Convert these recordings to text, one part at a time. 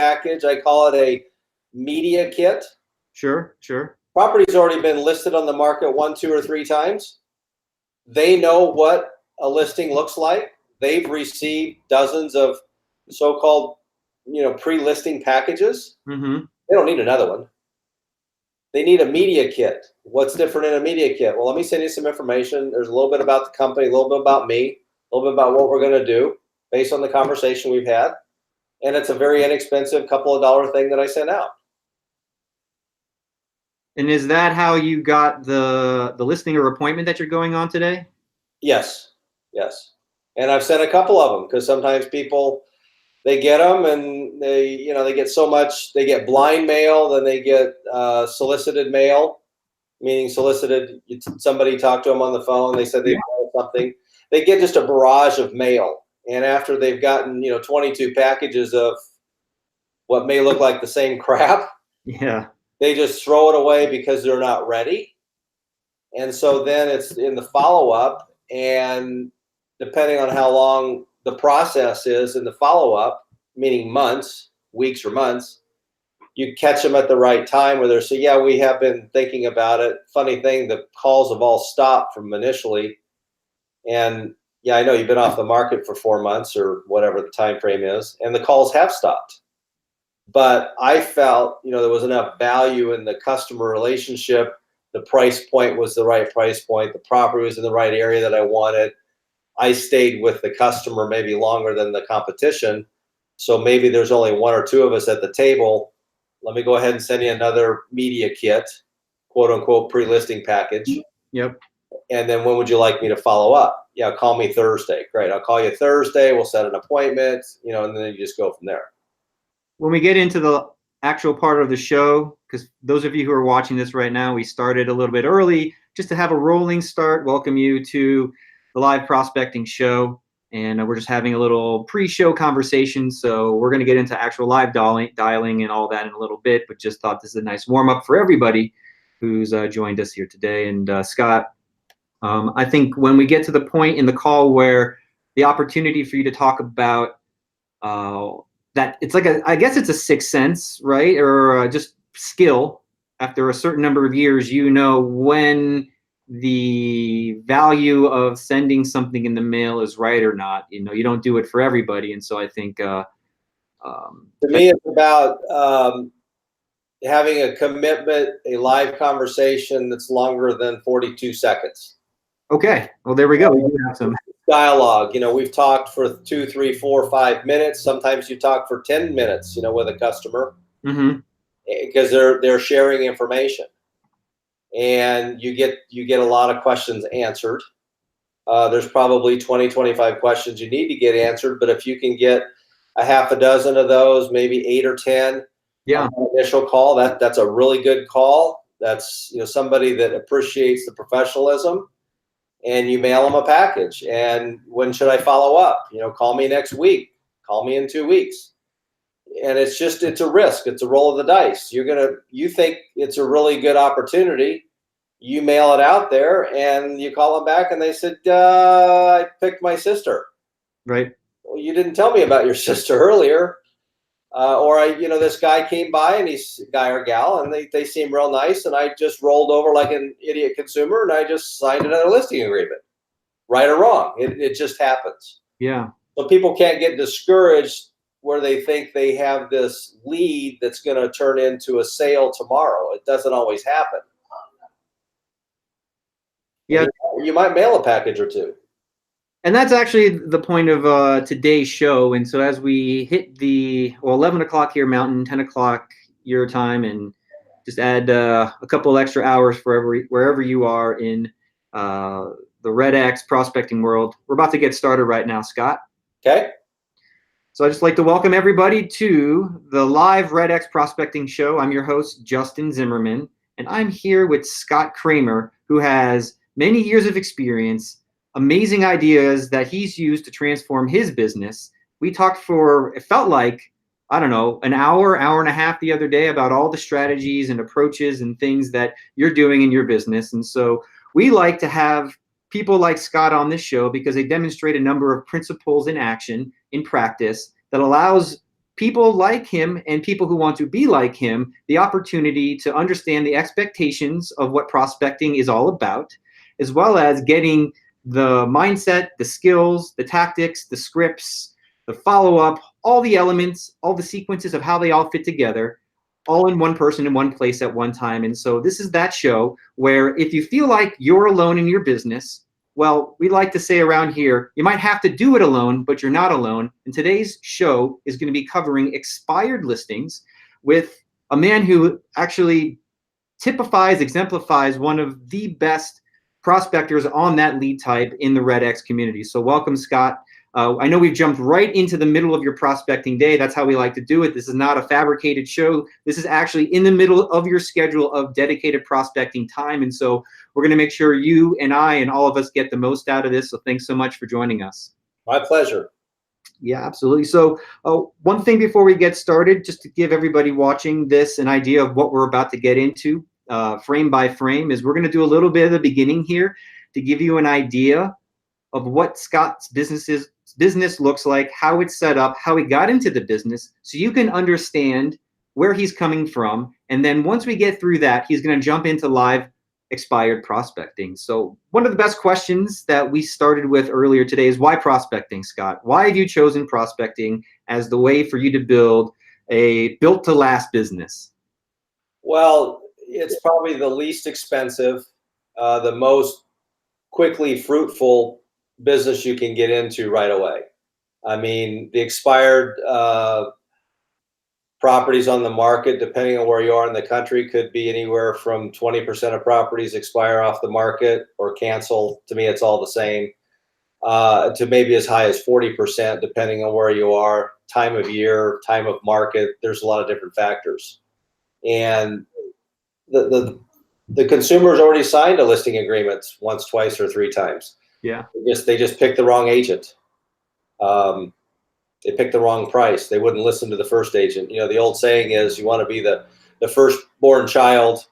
package. I call it a media kit. Sure, sure. Property's already been listed on the market 1, 2, or 3 times. They know what a listing looks like. They've received dozens of so-called, pre-listing packages. Mm-hmm. They don't need another one. They need a media kit. What's different in a media kit? Well, let me send you some information. There's a little bit about the company, a little bit about me, a little bit about what we're going to do based on the conversation we've had. And it's a very inexpensive couple of dollar thing that I sent out. And is that how you got the listing or appointment that you're going on today? Yes, yes. And I've sent a couple of them because sometimes people, they get them and they get so much, they get blind mail, then they get solicited mail, meaning solicited, somebody talked to them on the phone, they said they wanted something. They get just a barrage of mail. And after they've gotten, 22 packages of what may look like the same crap, yeah, they just throw it away because they're not ready. And so then it's in the follow-up, and depending on how long the process is in the follow-up, meaning months, weeks or months, you catch them at the right time where they're saying, yeah, we have been thinking about it. Funny thing, the calls have all stopped from initially. And yeah, I know you've been off the market for 4 months or whatever the time frame is, and the calls have stopped. But I felt, there was enough value in the customer relationship. The price point was the right price point. The property was in the right area that I wanted. I stayed with the customer maybe longer than the competition. So maybe there's only 1 or 2 of us at the table. Let me go ahead and send you another media kit, quote unquote, pre-listing package. Yep. And then when would you like me to follow up? Yeah, call me Thursday. Great. I'll call you Thursday. We'll set an appointment, and then you just go from there. When we get into the actual part of the show, because those of you who are watching this right now, we started a little bit early just to have a rolling start. Welcome you to the live prospecting show. And we're just having a little pre-show conversation. So we're going to get into actual live dialing and all that in a little bit, but just thought this is a nice warm-up for everybody who's joined us here today. And Scott, I think when we get to the point in the call where the opportunity for you to talk about that, it's like I guess it's a sixth sense, right? Or just skill. After a certain number of years, when the value of sending something in the mail is right or not. You don't do it for everybody. And so I think to me, it's about having a commitment, a live conversation that's longer than 42 seconds. Okay. Well, there we go. We do have some dialogue. We've talked for 2, 3, 4, 5 minutes. Sometimes you talk for 10 minutes, with a customer, because they're sharing information, and you get a lot of questions answered. There's probably 20, 25 questions you need to get answered, but if you can get a half a dozen of those, maybe 8 or 10, on the initial call, that's a really good call. That's somebody that appreciates the professionalism. And you mail them a package. And when should I follow up? Call me next week. Call me in 2 weeks. And it's a risk. It's a roll of the dice. You think it's a really good opportunity. You mail it out there and you call them back and they said, I picked my sister. Right. Well, you didn't tell me about your sister earlier. This guy came by, and he's a guy or gal, and they seem real nice, and I just rolled over like an idiot consumer, and I just signed another listing agreement. Right or wrong, it just happens. Yeah. So people can't get discouraged where they think they have this lead that's going to turn into a sale tomorrow. It doesn't always happen. Yeah. You might mail a package or 2. And that's actually the point of today's show. And so as we hit 11 o'clock here Mountain, 10 o'clock your time, and just add a couple extra hours for wherever you are in the REDX prospecting world, we're about to get started right now, Scott. Okay. So I'd just like to welcome everybody to the live REDX prospecting show. I'm your host, Justin Zimmerman, and I'm here with Scott Cramer, who has many years of experience, amazing ideas that he's used to transform his business. We talked for, it felt like, I don't know, an hour and a half the other day about all the strategies and approaches and things that you're doing in your business. And so we like to have people like Scott on this show because they demonstrate a number of principles in action, in practice, that allows people like him and people who want to be like him the opportunity to understand the expectations of what prospecting is all about, as well as getting the mindset, the skills, the tactics, the scripts, the follow-up, all the elements, all the sequences of how they all fit together, all in one person in one place at one time. And so this is that show where if you feel like you're alone in your business, well, we like to say around here, you might have to do it alone, but you're not alone. And today's show is going to be covering expired listings with a man who actually typifies, exemplifies one of the best prospectors on that lead type in the REDX community. So welcome, Scott. I know we've jumped right into the middle of your prospecting day. That's how we like to do it. This is not a fabricated show. This is actually in the middle of your schedule of dedicated prospecting time. And so we're going to make sure you and I and all of us get the most out of this. So thanks so much for joining us. My pleasure. Yeah, absolutely. So one thing before we get started, just to give everybody watching this an idea of what we're about to get into frame by frame, is we're going to do a little bit of the beginning here to give you an idea of what Scott's business looks like, how it's set up, how he got into the business, so you can understand where he's coming from. And then once we get through that, he's going to jump into live expired prospecting. So one of the best questions that we started with earlier today is, why prospecting, Scott? Why have you chosen prospecting as the way for you to build a built to last business? Well, it's probably the least expensive, the most quickly fruitful business you can get into right away. I mean, the expired properties on the market, depending on where you are in the country, could be anywhere from 20% of properties expire off the market or cancel. To me, it's all the same. To maybe as high as 40%, depending on where you are, time of year, time of market. There's a lot of different factors. And the consumer's already signed a listing agreement once, twice, or three times. Yeah. They just picked the wrong agent. They picked the wrong price. They wouldn't listen to the first agent. You know, the old saying is, you want to be the firstborn child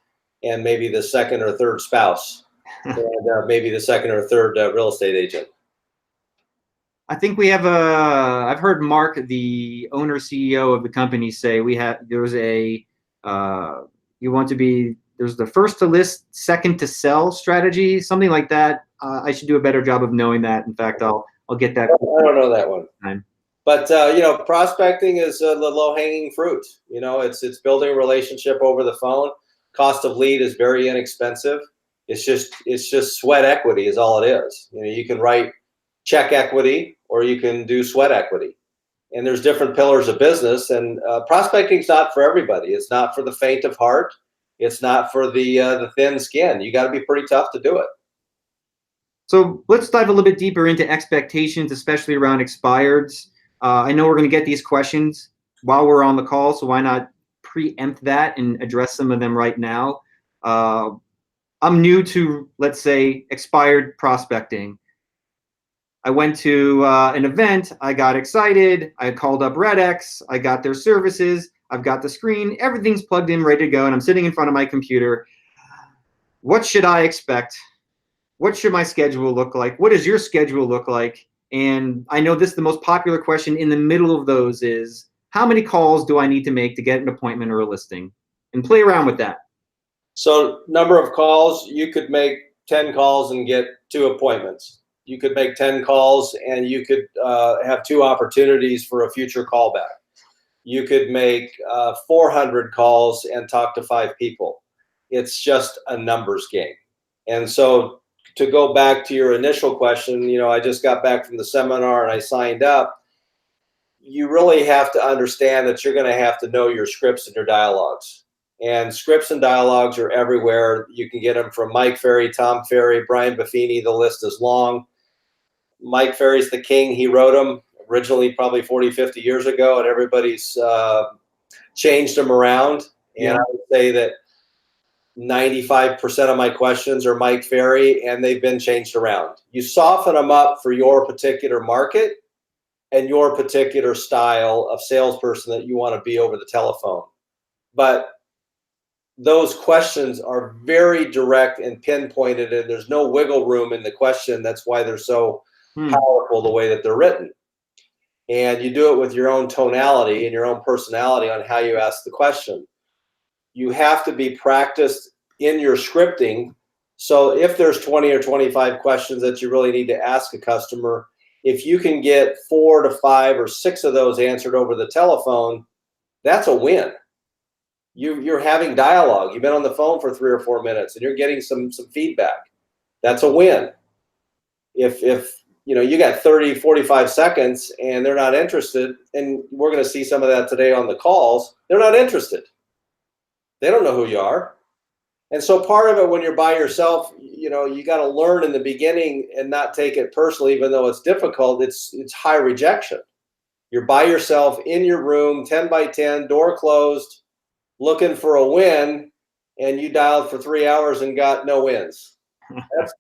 and maybe the second or third spouse, and maybe the second or third real estate agent. I think we have I've heard Mark, the owner CEO of the company, say there's the first to list, second to sell strategy, something like that. I should do a better job of knowing that. In fact, I'll get that. I don't know that one. But you know, prospecting is the low-hanging fruit. You know, it's building a relationship over the phone. Cost of lead is very inexpensive. It's just sweat equity is all it is. You know, you can write check equity or you can do sweat equity. And there's different pillars of business. And prospecting is not for everybody. It's not for the faint of heart. It's not for the thin skin. You got to be pretty tough to do it. So let's dive a little bit deeper into expectations, especially around expireds. I know we're going to get these questions while we're on the call, so why not preempt that and address some of them right now? I'm new to, let's say, expired prospecting. I went to an event. I got excited. I called up REDX. I got their services. I've got the screen. Everything's plugged in, ready to go, and I'm sitting in front of my computer. What should I expect? What should my schedule look like? What does your schedule look like? And I know this, the most popular question in the middle of those is, how many calls do I need to make to get an appointment or a listing? And play around with that. So number of calls, you could make 10 calls and get 2 appointments. You could make 10 calls and you could have 2 opportunities for a future callback. You could make 400 calls and talk to 5 people. It's just a numbers game. And so to go back to your initial question, you know, I just got back from the seminar and I signed up. You really have to understand that you're going to have to know your scripts and your dialogues. And scripts and dialogues are everywhere. You can get them from Mike Ferry, Tom Ferry, Brian Buffini. The list is long. Mike Ferry's the king. He wrote them originally probably 40, 50 years ago, and everybody's changed them around. And I would say that 95% of my questions are Mike Ferry, and they've been changed around. You soften them up for your particular market and your particular style of salesperson that you want to be over the telephone. But those questions are very direct and pinpointed, and there's no wiggle room in the question. That's why they're so powerful the way that they're written. and you do it with your own tonality and your own personality on how you ask the question. You have to be practiced in your scripting. So if there's 20 or 25 questions that you really need to ask a customer, if you can get 4 to 5 or 6 of those answered over the telephone, that's a win. You're having dialogue. You've been on the phone for 3 or 4 minutes and you're getting some feedback. That's a win. If you got 30, 45 seconds and they're not interested, and we're going to see some of that today on the calls, they're not interested. They don't know who you are. And so part of it, when you're by yourself, you got to learn in the beginning and not take it personally, even though it's difficult. It's high rejection. You're by yourself in your room, 10 by 10, door closed, looking for a win, and you dialed for 3 hours and got no wins.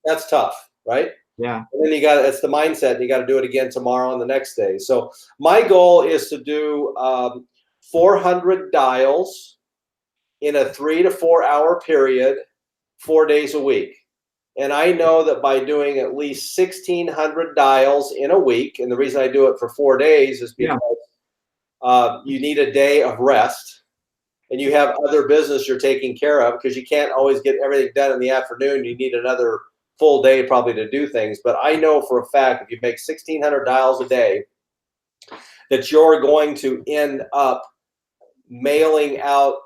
That's tough, right? Yeah. And then it's the mindset, and you got to do it again tomorrow and the next day. So my goal is to do 400 dials in a 3 to 4 hour period, 4 days a week. And I know that by doing at least 1,600 dials in a week, and the reason I do it for 4 days is because you need a day of rest, and you have other business you're taking care of, because you can't always get everything done in the afternoon. You need another full day probably to do things. But I know for a fact, if you make 1,600 dials a day, that you're going to end up mailing out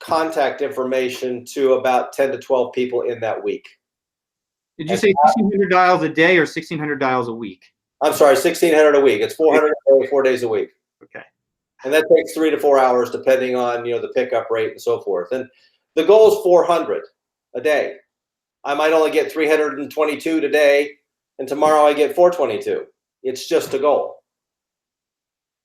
contact information to about 10 to 12 people in that week. Did you say 1,600 dials a day or 1,600 dials a week? I'm sorry, 1,600 a week. It's 400 a day, 4 days a week. Okay. And that takes 3 to 4 hours, depending on the pickup rate and so forth. And the goal is 400 a day. I might only get 322 today, and tomorrow I get 422. It's just a goal.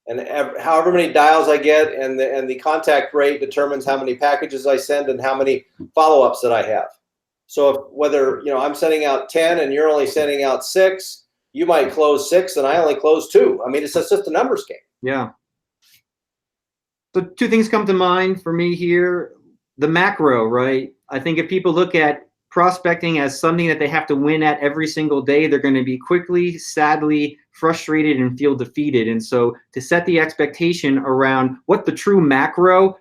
And however many dials I get, and the contact rate determines how many packages I send and how many follow-ups that I have. So whether I'm sending out 10 and you're only sending out 6, you might close 6 and I only close 2. I mean, it's just a numbers game. Yeah. So 2 things come to mind for me here. The macro, right? I think if people look at prospecting as something that they have to win at every single day, they're going to be quickly, sadly frustrated and feel defeated. And so to set the expectation around what the true macro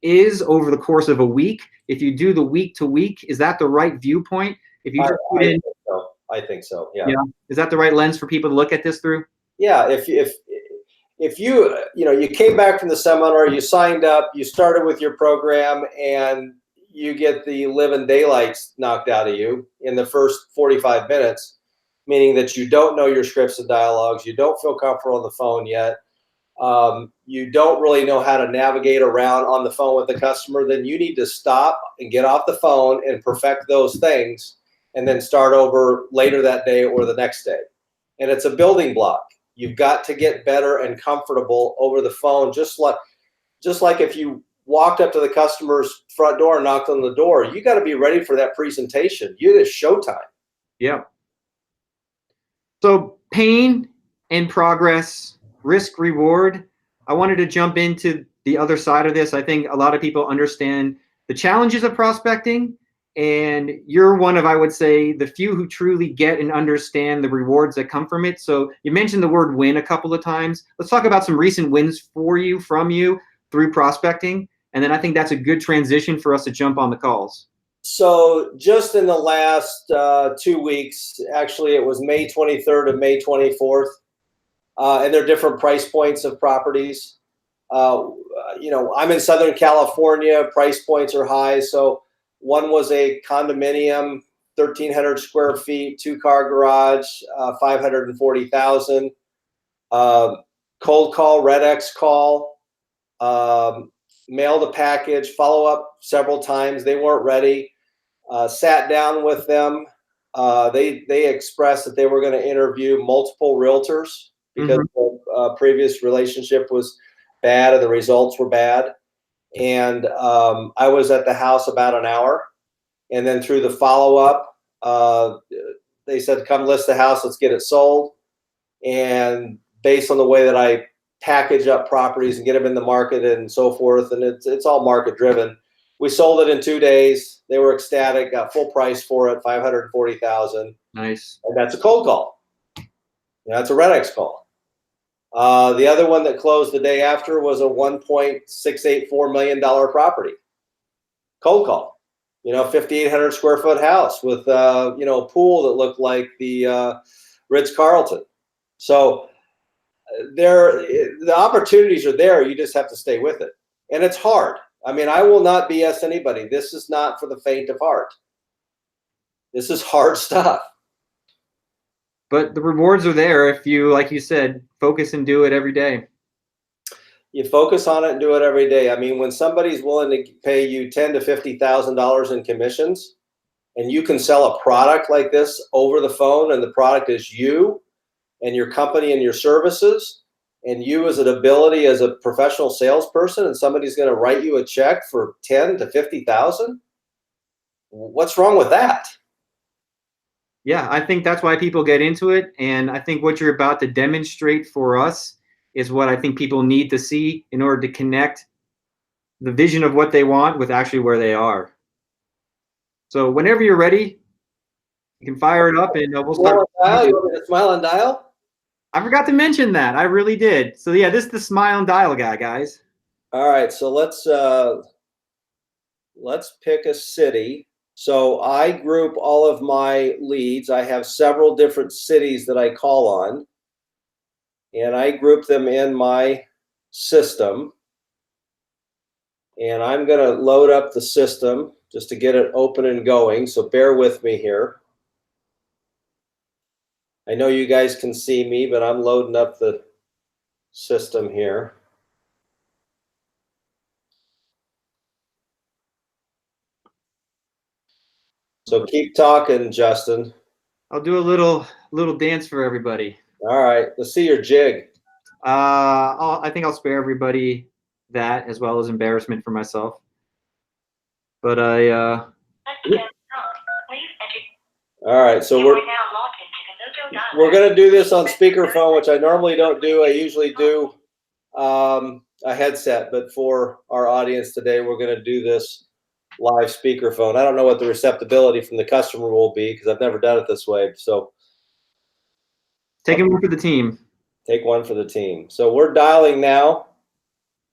is over the course of a week, if you do the week to week, is that the right viewpoint? If you just put in, I think so. Yeah. Is that the right lens for people to look at this through? Yeah. If you came back from the seminar, you signed up, you started with your program, and you get the living daylights knocked out of you in the first 45 minutes, meaning that you don't know your scripts and dialogues, you don't feel comfortable on the phone yet, you don't really know how to navigate around on the phone with the customer, then you need to stop and get off the phone and perfect those things, and then start over later that day or the next day. And it's a building block. You've got to get better and comfortable over the phone, just like if you walked up to the customer's front door and knocked on the door, you got to be ready for that presentation. It's showtime. Yeah. So pain and progress, risk reward. I wanted to jump into the other side of this. I think a lot of people understand the challenges of prospecting, and you're one of, I would say, the few who truly get and understand the rewards that come from it. So you mentioned the word win a couple of times. Let's talk about some recent wins from you through prospecting. And then I think that's a good transition for us to jump on the calls. So just in the last 2 weeks, actually it was May 23rd and May 24th, and there are different price points of properties. I'm in Southern California, price points are high. So one was a condominium, 1,300 square feet, 2-car garage, $540,000. Cold call, REDX call, mailed a package, follow up several times. They weren't ready. Sat down with them. They expressed that they were going to interview multiple realtors because the previous relationship was bad and the results were bad. And I was at the house about an hour. And then through the follow-up, they said, come list the house, let's get it sold. And based on the way that I package up properties and get them in the market and so forth, and it's all market-driven, we sold it in 2 days. They were ecstatic, got full price for it, $540,000. Nice. And that's a cold call. That's a REDX call. The other one that closed the day after was a $1.684 million property. Cold call. 5,800 square foot house with a pool that looked like the Ritz-Carlton. So the opportunities are there. You just have to stay with it, and it's hard. I mean, I will not BS anybody. This is not for the faint of heart. This is hard stuff. But the rewards are there if you, like you said, focus and do it every day. You focus on it and do it every day. I mean, when somebody's willing to pay you $10,000 to $50,000 in commissions, and you can sell a product like this over the phone, and the product is you and your company and your services, and you as an ability as a professional salesperson, and somebody's going to write you a check for $10,000 to $50,000, what's wrong with that? Yeah, I think that's why people get into it. And I think what you're about to demonstrate for us is what I think people need to see in order to connect the vision of what they want with actually where they are. So whenever you're ready, you can fire it up and we'll start. Dial? You want me to smile and dial? I forgot to mention that. I really did. So yeah, this is the smile and dial guy, guys. All right, so let's pick a city. So I group all of my leads. I have several different cities that I call on, and I group them in my system. And I'm going to load up the system just to get it open and going. So bear with me here. I know you guys can see me, but I'm loading up the system here. So keep talking, Justin. I'll do a little dance for everybody. All right, let's see your jig. I think I'll spare everybody that as well as embarrassment for myself. But all right, so we're going to do this on speakerphone, which I normally don't do. I usually do a headset, but for our audience today, we're going to do this live speakerphone. I don't know what the receptibility from the customer will be because I've never done it this way. So taking one for the team. Take one for the team. So we're dialing now.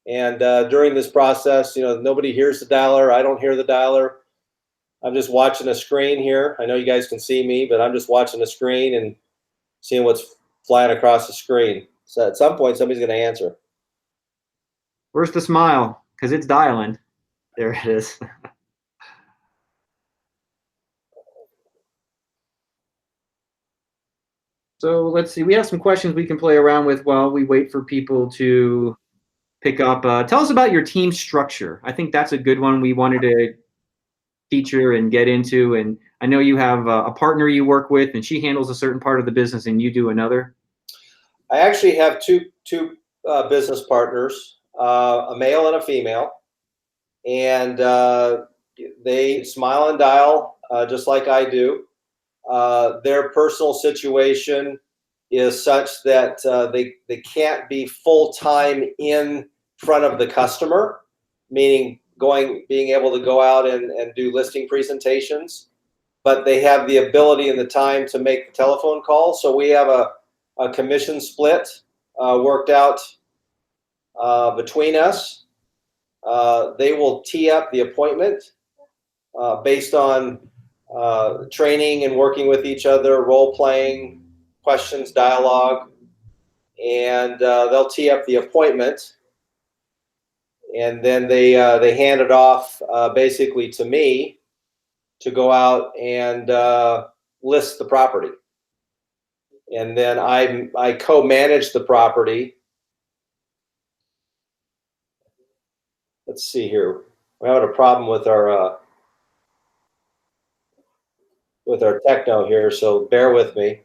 And during this process, nobody hears the dialer. I don't hear the dialer. I'm just watching a screen here. I know you guys can see me, but I'm just watching a screen and seeing what's flying across the screen. So at some point, somebody's going to answer. Where's the smile? Because it's dialing. There it is. So let's see. We have some questions we can play around with while we wait for people to pick up. Tell us about your team structure. I think that's a good one we wanted to feature and get into. And I know you have a partner you work with, and she handles a certain part of the business, and you do another. I actually have two business partners, a male and a female, and they smile and dial just like I do. Their personal situation is such that they can't be full-time in front of the customer, meaning being able to go out and do listing presentations, but they have the ability and the time to make the telephone call. So we have a commission split worked out between us. They will tee up the appointment based on training and working with each other, role playing, questions, dialogue, and they'll tee up the appointment, and then they hand it off basically to me to go out and list the property, and then I co-manage the property. Let's see here. We're having a problem with our techno here, so bear with me.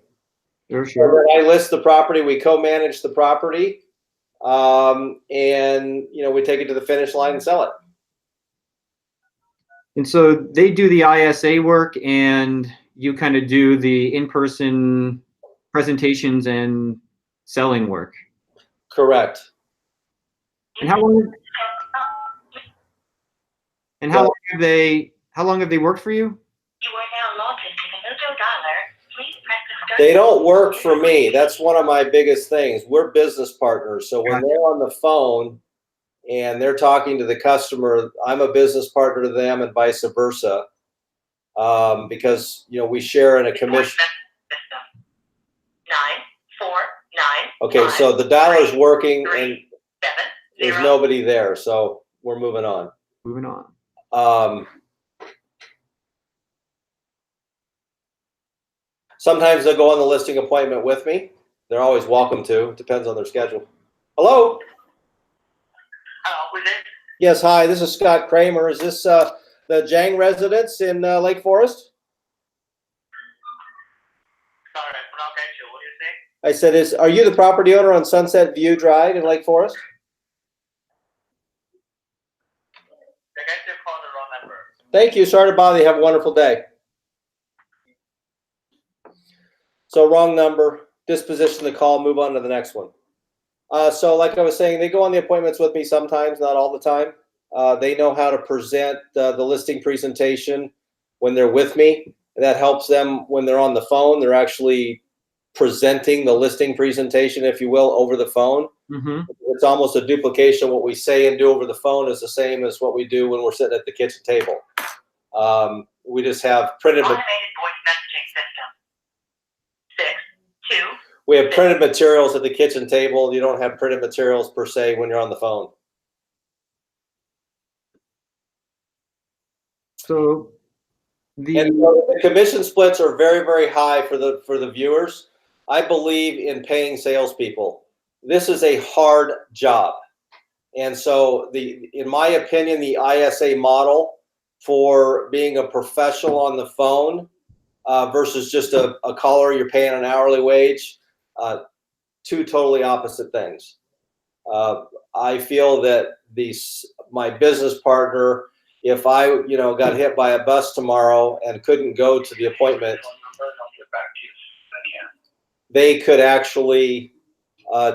Sure. So I list the property, we co-manage the property, and we take it to the finish line and sell it. And so they do the ISA work, and you kind of do the in-person presentations and selling work. Correct. And how long have they worked for you? You are now logged into the Mojo Dialer. Please press the They don't work for me. That's one of my biggest things. We're business partners. So when they're on the phone and they're talking to the customer, I'm a business partner to them and vice versa. Because, you know, we share in a commission. 949. Okay, so the dialer's working and there's nobody there. So we're moving on. Moving on. Sometimes they'll go on the listing appointment with me. They're always welcome to. It depends on their schedule. Hello? Who's it? Yes, hi. This is Scott Cramer. Is this the Jang residence in Lake Forest? Sorry, I forgot that you. What do you say? I said, are you the property owner on Sunset View Drive in Lake Forest? I guess you called the wrong number. Thank you. Sorry to bother you. Have a wonderful day. So wrong number, disposition the call, move on to the next one. So like I was saying, they go on the appointments with me sometimes, not all the time. They know how to present the listing presentation when they're with me. That helps them when they're on the phone. They're actually presenting the listing presentation, if you will, over the phone. Mm-hmm. It's almost a duplication. What we say and do over the phone is the same as what we do when we're sitting at the kitchen table. We just have printed. Automated voice messaging system. 6 2. We have printed materials at the kitchen table. You don't have printed materials per se when you're on the phone. So And so the commission splits are very, very high for the viewers. I believe in paying salespeople. This is a hard job. And so in my opinion, the ISA model for being a professional on the phone versus just a caller you're paying an hourly wage, two totally opposite things. I feel that my business partner, if I got hit by a bus tomorrow and couldn't go to the appointment, they could actually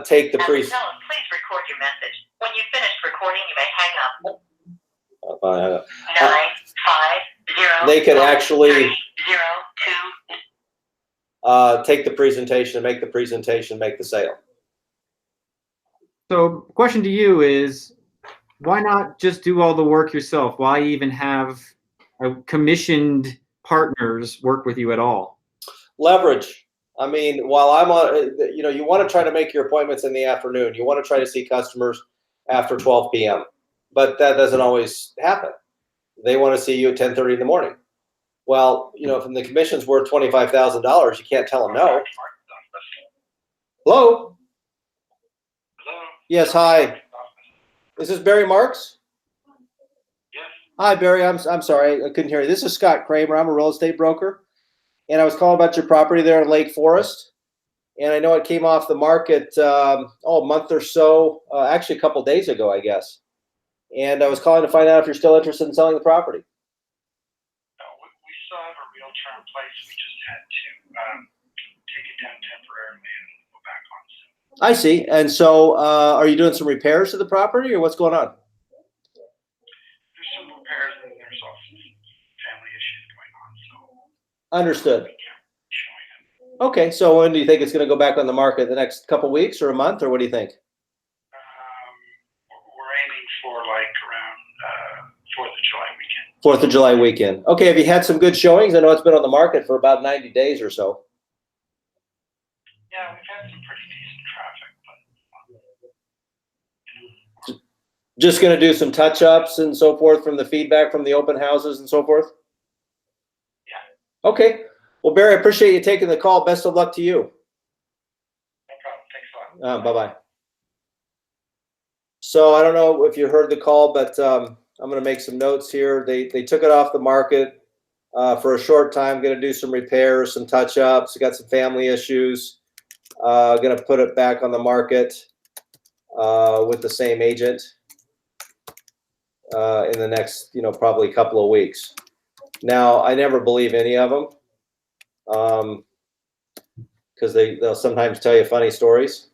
take the At the tone, please record your message. When you've finished recording, you may hang up. 950. They could actually 302. take the presentation, make the presentation, make the sale. So question to you is, why not just do all the work yourself? Why even have commissioned partners work with you at all? Leverage. I mean, while I'm on, you want to try to make your appointments in the afternoon. You want to try to see customers after 12 p.m. But that doesn't always happen. They want to see you at 10:30 in the morning. Well, if the commission's worth $25,000, you can't tell them no. Hello? Hello? Yes, hi. Is this Barry Marks? Yes. Hi, Barry. I'm sorry. I couldn't hear you. This is Scott Cramer. I'm a real estate broker. And I was calling about your property there in Lake Forest. And I know it came off the market, a month or so, actually a couple days ago, I guess. And I was calling to find out if you're still interested in selling the property. No, we still have a realtor in place. We just had to take it down temporarily and go back on soon. I see. And so are you doing some repairs to the property or what's going on? There's some repairs and there's also some family issues going on. So Understood. we can't be showing it. Okay. So when do you think it's going to go back on the market? The next couple weeks or a month, or what do you think? We're aiming for like around 4th of July weekend. 4th of July weekend. Okay. Have you had some good showings? I know it's been on the market for about 90 days or so. Yeah, we've had some pretty decent traffic, but Just going to do some touch-ups and so forth from the feedback from the open houses and so forth? yeah, Okay. Well, Barry, I appreciate you taking the call. Best of luck to you. no problem. Thanks a lot. Bye-bye. So I don't know if you heard the call, but I'm going to make some notes here. They took it off the market for a short time. Going to do some repairs, some touch-ups. Got some family issues. Going to put it back on the market with the same agent in the next, probably couple of weeks. Now, I never believe any of them because they'll sometimes tell you funny stories.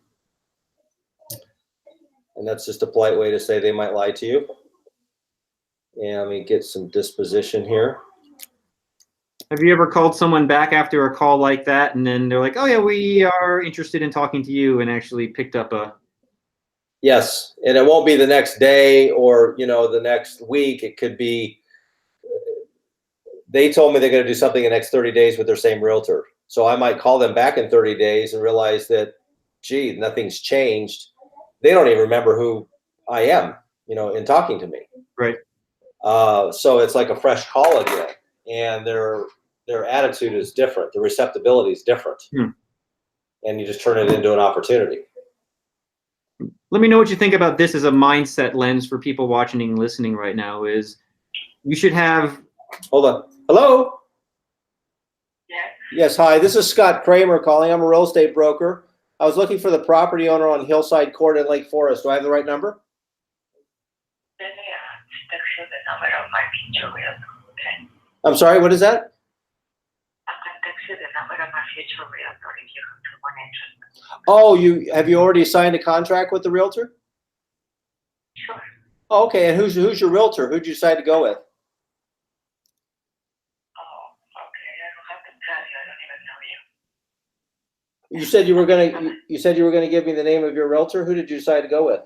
And that's just a polite way to say they might lie to you. And let me get some disposition here. Have you ever called someone back after a call like that, and then they're like, "Oh yeah, we are interested in talking to you," and actually picked up a? Yes, and it won't be the next day or the next week. It could be. They told me they're going to do something in the next 30 days with their same realtor. So I might call them back in 30 days and realize that, gee, nothing's changed. They don't even remember who I am, in talking to me. Right. So it's like a fresh call again, and their attitude is different. The receptibility is different, and you just turn it into an opportunity. Let me know what you think about this as a mindset lens for people watching and listening right now. Is you should have. Hold on. Hello. Yes. Yes. Hi. This is Scott Cramer calling. I'm a real estate broker. I was looking for the property owner on Hillside Court in Lake Forest. Do I have the right number? I'm sorry. What is that? I can text you the number of my future realtor if you have someone interested. Oh, have you already signed a contract with the realtor? Sure. Oh, okay. And who's your realtor? Who'd you decide to go with? You said you were gonna give me the name of your realtor. Who did you decide to go with?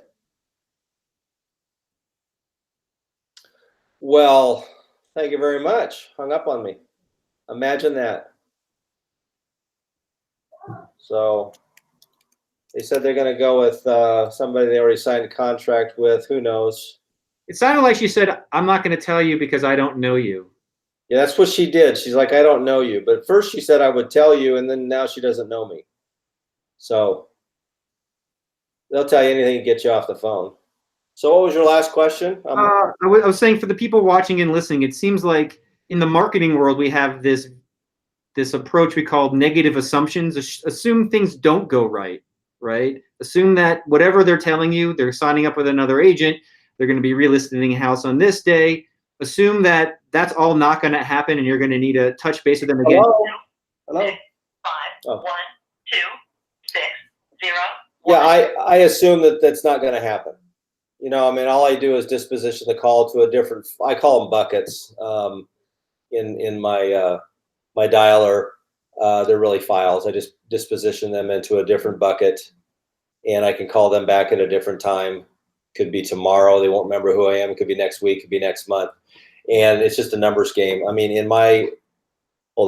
Well, thank you very much. Hung up on me. Imagine that. So they said they're gonna go with somebody they already signed a contract with. Who knows? It sounded like she said, "I'm not going to tell you because I don't know you." Yeah, that's what she did. She's like, I don't know you. But first she said I would tell you, and then now she doesn't know me. So they'll tell you anything to get you off the phone. So what was your last question? I was saying for the people watching and listening, it seems like in the marketing world we have this approach we call negative assumptions. Assume things don't go right, right? Assume that whatever they're telling you, they're signing up with another agent, they're going to be relisting a house on this day. Assume that that's all not going to happen, and you're going to need to touch base with them again. Hello? 5 1 2 6 0. Yeah, I assume that that's not going to happen. All I do is disposition the call to a different. I call them buckets. In my my dialer, they're really files. I just disposition them into a different bucket, and I can call them back at a different time. Could be tomorrow. They won't remember who I am. It could be next week. It could be next month. And it's just a numbers game. Hold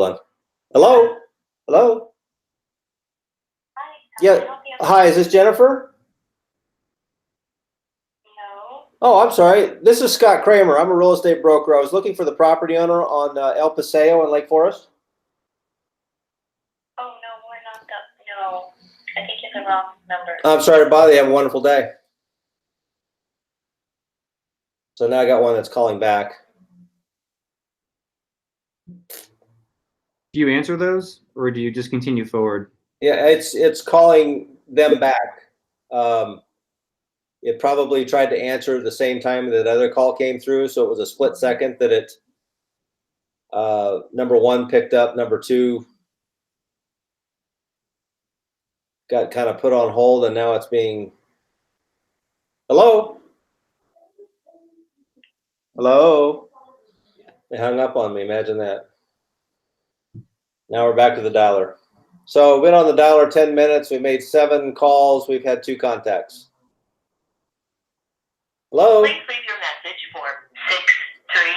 on. Hello? Hello? Hi. Yeah. Hi, is this Jennifer? No. Oh, I'm sorry. This is Scott Cramer. I'm a real estate broker. I was looking for the property owner on El Paseo in Lake Forest. Oh, no, we're not no. I think it's the wrong number. I'm sorry to bother you. Have a wonderful day. So now I got one that's calling back. Do you answer those, or do you just continue forward? Yeah, it's calling them back. It probably tried to answer at the same time that other call came through, so it was a split second that it number one picked up, number two got kind of put on hold, and now it's being. Hello? Hello? They hung up on me. Imagine that. Now we're back to the dialer. So we've been on the dialer 10 minutes. We made 7 calls. We've had 2 contacts. Hello? Please leave your message for 63.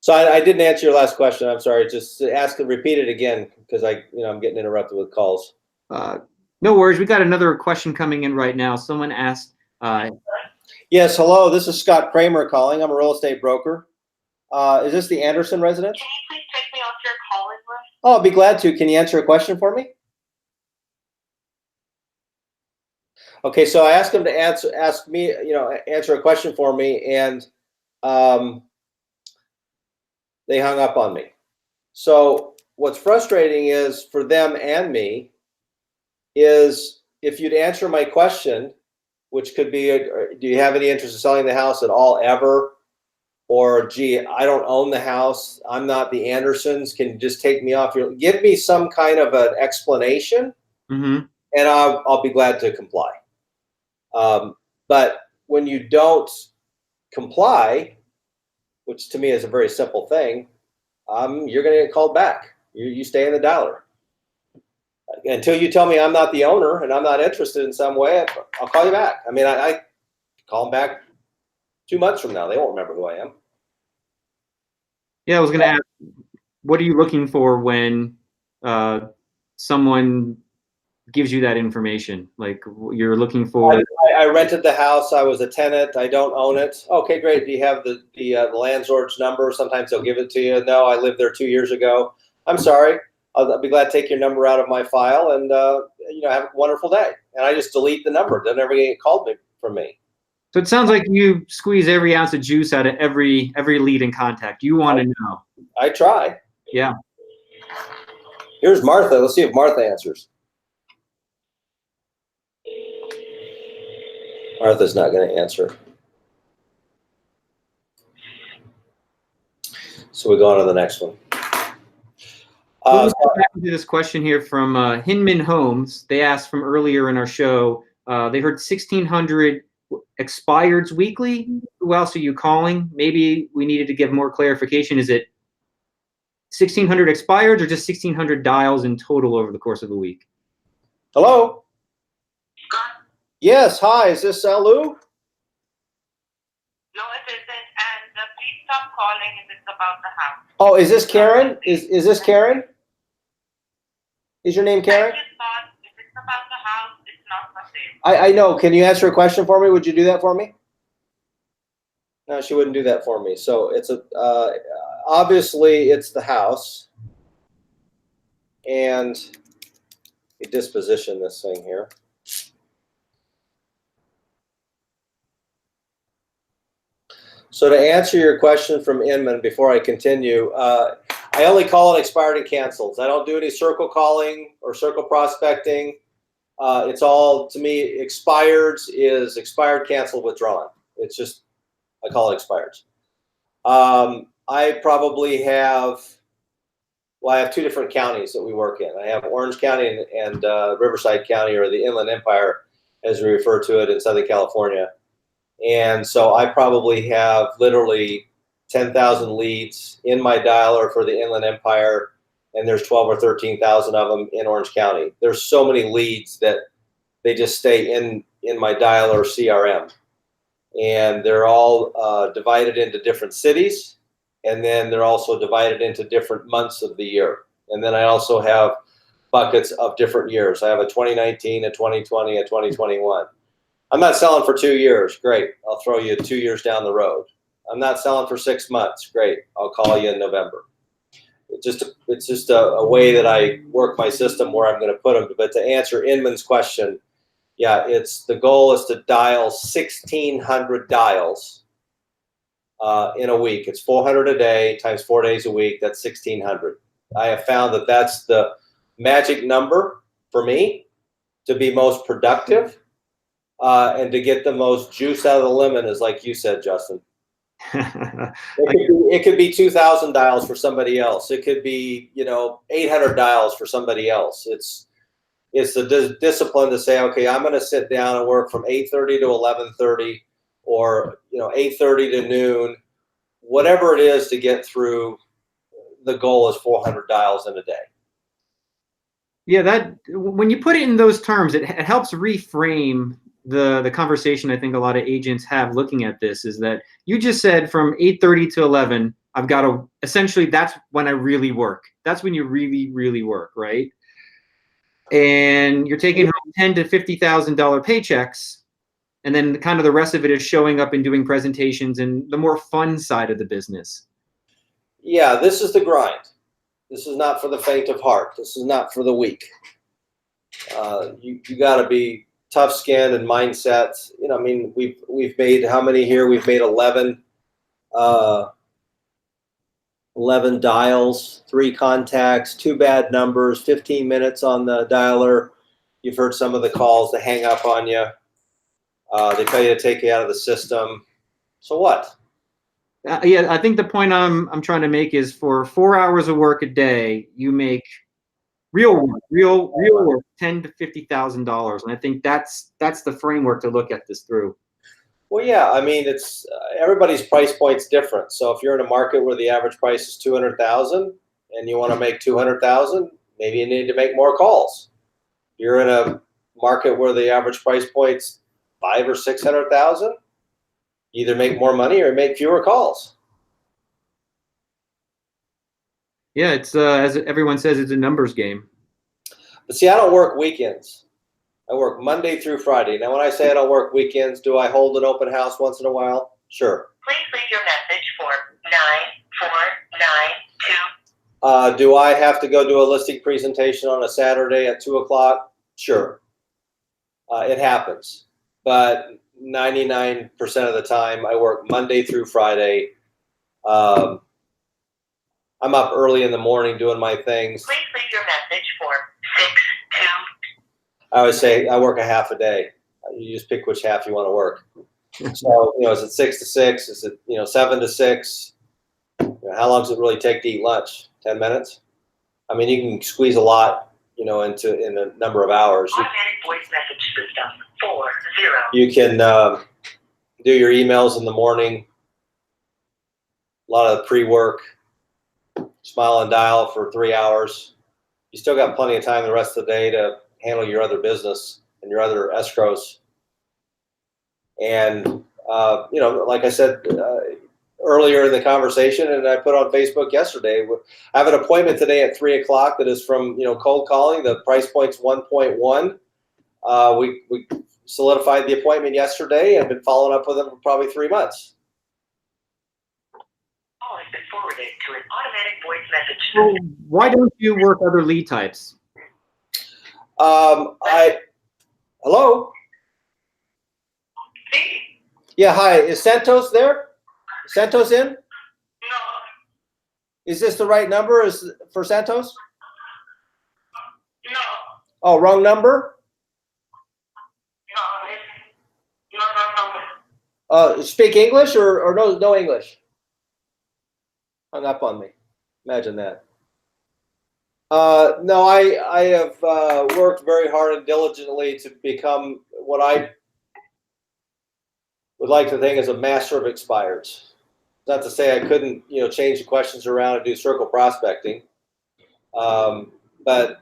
So I didn't answer your last question. I'm sorry. Just repeat it again, because I'm getting interrupted with calls. No worries. We got another question coming in right now. Someone asked. Yes, hello. This is Scott Cramer calling. I'm a real estate broker. Is this the Anderson residence? Can you please take me off your calling list? Oh, I'll be glad to. Can you answer a question for me? Okay, so I asked him to answer a question for me, and they hung up on me. So what's frustrating is for them and me is if you'd answer my question, which could be, do you have any interest in selling the house at all ever? Or, gee, I don't own the house. I'm not the Andersons. Can you just take me off your, give me some kind of an explanation, and I'll be glad to comply. But when you don't comply, which to me is a very simple thing, you're going to get called back. You stay in the dialer. Until you tell me I'm not the owner and I'm not interested in some way, I'll call you back. I mean, I call them back 2 months from now. They won't remember who I am. Yeah, I was going to ask, what are you looking for when someone gives you that information? Like, you're looking for... I rented the house. I was a tenant. I don't own it. Okay, great. Do you have the landlord's number? Sometimes they'll give it to you. No, I lived there 2 years ago. I'm sorry. I'll be glad to take your number out of my file and have a wonderful day. And I just delete the number. They'll never get called from me. So it sounds like you squeeze every ounce of juice out of every lead in contact. You want to know. I try. Yeah. Here's Martha. Let's see if Martha answers. Martha's not going to answer. So we go on to the next one. Let's go back to this question here from Hinman Holmes. They asked from earlier in our show, they heard 1,600 expireds weekly. Who else are you calling? Maybe we needed to give more clarification. Is it 1,600 expireds or just 1,600 dials in total over the course of the week? Hello? Yes, hi. Is this Lou? No, it isn't. And please stop calling if it's about the house. Oh, is this Karen? Is this Karen? Is your name Karen? If it's about the house, it's not for sale. I know. Can you answer a question for me? Would you do that for me? No, she wouldn't do that for me. So it's obviously it's the house, and we disposition this thing here. So to answer your question from Inman, before I continue, I only call it expired and canceled. I don't do any circle calling or circle prospecting. It's all, to me, expireds is expired, canceled, withdrawn. It's just, I call it expireds. I probably have, well, I have 2 different counties that we work in. I have Orange County and Riverside County, or the Inland Empire, as we refer to it in Southern California. And so I probably have literally 10,000 leads in my dialer for the Inland Empire, and there's 12 or 13,000 of them in Orange County. There's so many leads that they just stay in my dialer CRM. And they're all divided into different cities, and then they're also divided into different months of the year. And then I also have buckets of different years. I have a 2019, a 2020, a 2021. I'm not selling for 2 years. Great. I'll throw you 2 years down the road. I'm not selling for 6 months. Great. I'll call you in November. It's just a way that I work my system where I'm going to put them. But to answer Inman's question, yeah, the goal is to dial 1,600 dials in a week. It's 400 a day times 4 days a week. That's 1,600. I have found that that's the magic number for me to be most productive. And to get the most juice out of the lemon is like you said, Justin. It could be 2,000 dials for somebody else. It could be 800 dials for somebody else. It's the discipline to say, okay, I'm going to sit down and work from 8:30 to 11:30, or 8:30 to noon, whatever it is to get through. The goal is 400 dials in a day. Yeah, that when you put it in those terms, it helps reframe the conversation I think a lot of agents have looking at this. Is that you just said from 8:30 to 11, I've got to, essentially that's when I really work. That's when you really, really work, right? And you're taking home $10,000 to $50,000 paychecks, and then kind of the rest of it is showing up and doing presentations and the more fun side of the business. Yeah, this is the grind. This is not for the faint of heart. This is not for the weak. You got to be tough-skinned and mindset. I mean, we've made how many here? We've made 11 dials, 3 contacts, 2 bad numbers, 15 minutes on the dialer. You've heard some of the calls. They hang up on you. They tell you to take you out of the system. So what? Yeah, I think the point I'm trying to make is for 4 hours of work a day, you make real work, real work, $10,000 to $50,000, and I think that's the framework to look at this through. Well, yeah, I mean, it's everybody's price point's different. So if you're in a market where the average price is 200,000 and you want to make 200,000, maybe you need to make more calls. You're in a market where the average price point's 500,000 or 600,000, either make more money or make fewer calls. Yeah, it's as everyone says, it's a numbers game. But see, I don't work weekends. I work Monday through Friday. Now, when I say I don't work weekends, do I hold an open house once in a while? Sure. Please leave your message for 9492. Do I have to go do a listing presentation on a Saturday at 2 o'clock? Sure. It happens. But 99% of the time, I work Monday through Friday. I'm up early in the morning doing my things. Please leave your message for 62. I would say I work a half a day. You just pick which half you want to work. So, is it 6 to 6? Is it, 7 to 6? How long does it really take to eat lunch? 10 minutes? I mean, you can squeeze a lot, in a number of hours. Automatic voice message system 40. You can do your emails in the morning. A lot of pre-work. Smile and dial for 3 hours. You still got plenty of time the rest of the day to handle your other business and your other escrows. And, like I said earlier in the conversation, and I put on Facebook yesterday, I have an appointment today at 3 o'clock that is from, cold calling. The price point's 1.1. We solidified the appointment yesterday and been following up with them for probably 3 months. Call has been forwarded to an automatic voice message system. Why don't you work other lead types? Hello? See? Yeah, hi. Is Santos there? Santos in? No. Is this the right number for Santos? No. Oh, wrong number? No. Speak English or no English? Hung up on me. Imagine that. No, I have worked very hard and diligently to become what I would like to think is a master of expireds. Not to say I couldn't, change the questions around and do circle prospecting, but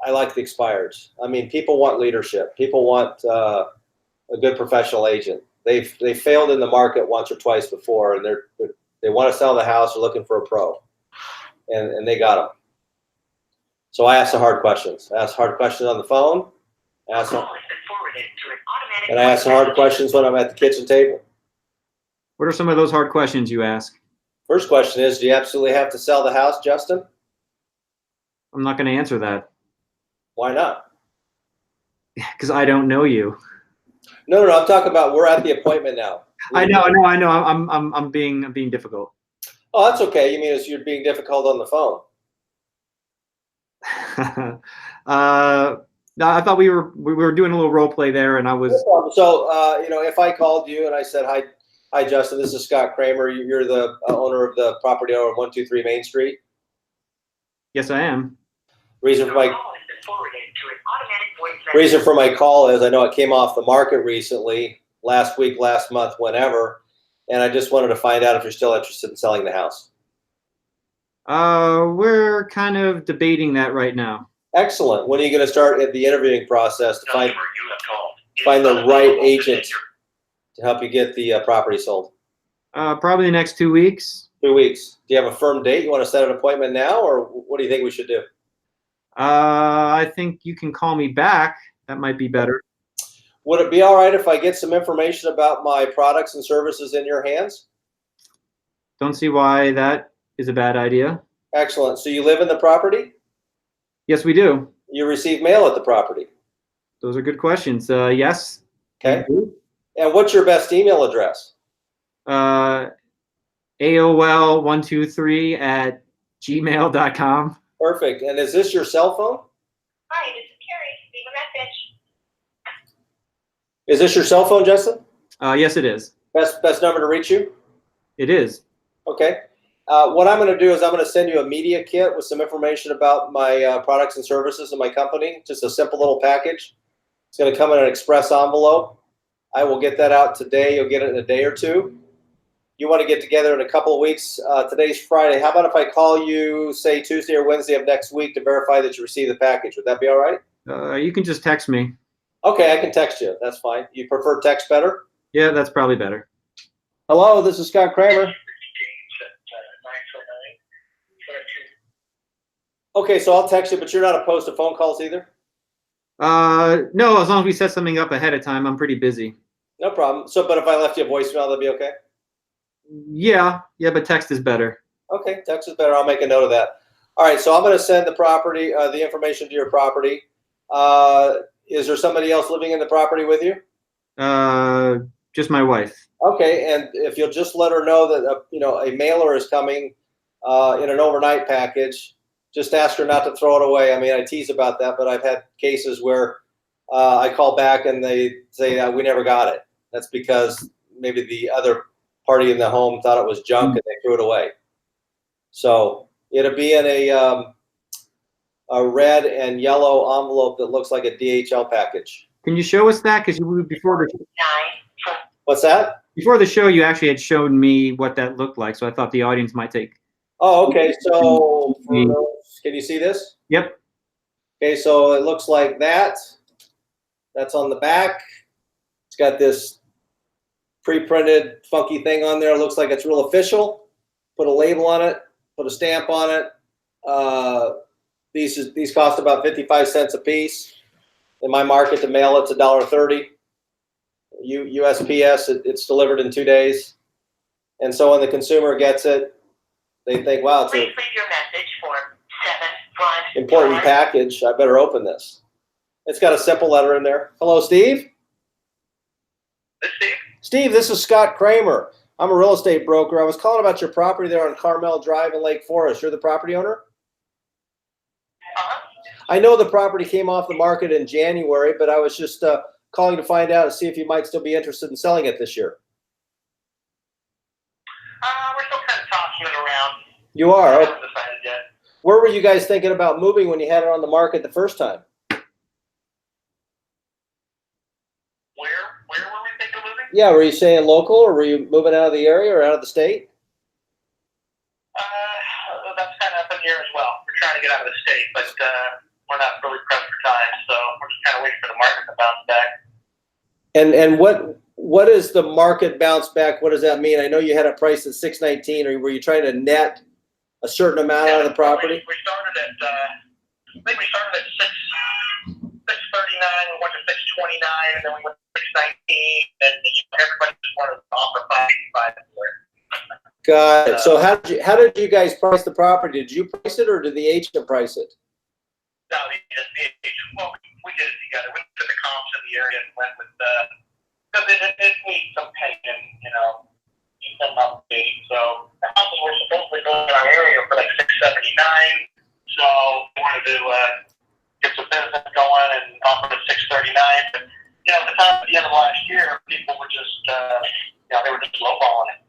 I like the expireds. I mean, people want leadership. People want a good professional agent. They failed in the market once or twice before, and they want to sell the house. They're looking for a pro, and they got them. So I ask the hard questions. I ask hard questions on the phone. I ask the hard questions when I'm at the kitchen table. What are some of those hard questions you ask? First question is, do you absolutely have to sell the house, Justin? I'm not going to answer that. Why not? Because I don't know you. No. I'm talking about we're at the appointment now. I know. I'm being difficult. Oh, that's okay. You mean you're being difficult on the phone? No, I thought we were doing a little role play there, and I was. So if I called you and I said, hi Justin, this is Scott Cramer. You're the owner of the property over 123 Main Street. Yes, I am. Reason for my call is I know it came off the market recently, last week, last month, whenever, and I just wanted to find out if you're still interested in selling the house. We're kind of debating that right now. Excellent. When are you going to start the interviewing process to find the right agent to help you get the property sold? Probably the next 2 weeks. 2 weeks. Do you have a firm date? You want to set an appointment now, or what do you think we should do? I think you can call me back. That might be better. Would it be all right if I get some information about my products and services in your hands? Don't see why that is a bad idea. Excellent. So you live in the property? Yes, we do. You receive mail at the property? Those are good questions. Yes. Okay. And what's your best email address? AOL123@gmail.com. Perfect. And is this your cell phone? Hi, this is Carrie. Leave a message. Is this your cell phone, Justin? Yes, it is. Best number to reach you? It is. Okay. What I'm going to do is I'm going to send you a media kit with some information about my products and services and my company. Just a simple little package. It's going to come in an express envelope. I will get that out today. You'll get it in a day or two. You want to get together in a couple of weeks. Today's Friday. How about if I call you, say, Tuesday or Wednesday of next week to verify that you received the package? Would that be all right? You can just text me. Okay, I can text you. That's fine. You prefer text better? Yeah, that's probably better. Hello, this is Scott Cramer. Okay, so I'll text you, but you're not opposed to phone calls either? No, as long as we set something up ahead of time. I'm pretty busy. No problem. So, but if I left you a voicemail, that'd be okay? Yeah, but text is better. Okay, text is better. I'll make a note of that. All right, so I'm going to send the property, the information to your property. Is there somebody else living in the property with you? Just my wife. Okay, and if you'll just let her know that a mailer is coming in an overnight package, just ask her not to throw it away. I mean, I tease about that, but I've had cases where I call back and they say we never got it. That's because maybe the other party in the home thought it was junk and they threw it away. So it'll be in a red and yellow envelope that looks like a DHL package. Can you show us that? Because What's that? before the show, you actually had shown me what that looked like, so I thought the audience might take. Oh, okay. So can you see this? Yep. Okay, so it looks like that. That's on the back. It's got this pre-printed funky thing on there. It looks like it's real official. Put a label on it. Put a stamp on it. These cost about 55 cents a piece. In my market, to mail it's $1.30. USPS, it's delivered in 2 days. And so when the consumer gets it, they think, wow, it's Please an leave your message for 714. important package. I better open this. It's got a simple letter in there. Hello, Steve? This Steve? Steve, this is Scott Cramer. I'm a real estate broker. I was calling about your property there on Carmel Drive in Lake Forest. You're the property owner? Uh-huh. I know the property came off the market in January, but I was just calling to find out and see if you might still be interested in selling it this year. We're still kind of tossing it around. You are? I Okay. haven't decided yet. Where were you guys thinking about moving when you had it on the market the first time? Where were we thinking of moving? Yeah, were you saying local, or were you moving out of the area or out of the state? That's kind of up in the air as well. We're trying to get out of the state, but we're not really pressed for time, so we're just kind of waiting for the market to bounce back. And what is the market bounce back? What does that mean? I know you had it priced at $619, or were you trying to net a certain amount out of the property? We started at I think we started at 639, we went to 629, and then we went to 619, and everybody just wanted to offer 585 for it. Got it. So how did you guys price the property? Did you price it, or did the agent price it? No, well, we did it together. We took the comps in the area and went with because it needs some painting, needs some updating. So the houses were supposedly going in our area for like 679. So we wanted to get some business going and offer at 639. But at the end of last year, people were just they were just lowballing it.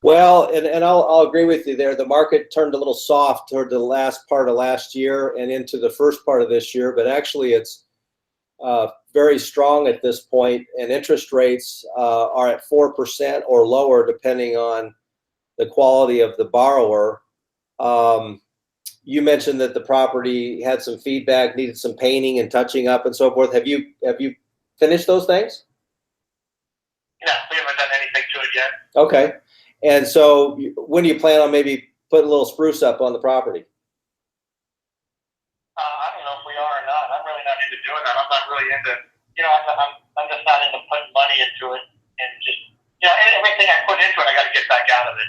Well, and I'll agree with you there. The market turned a little soft toward the last part of last year and into the first part of this year, but actually it's very strong at this point, and interest rates are at 4% or lower depending on the quality of the borrower. You mentioned that the property had some feedback, needed some painting and touching up and so forth. Have you finished those things? No, we haven't done anything to it yet. Okay. And so when do you plan on maybe putting a little spruce up on the property? I don't know if we are or not. I'm really not into doing that. I'm not really into, I'm just not into putting money into it, and just, everything I put into it, I got to get back out of it.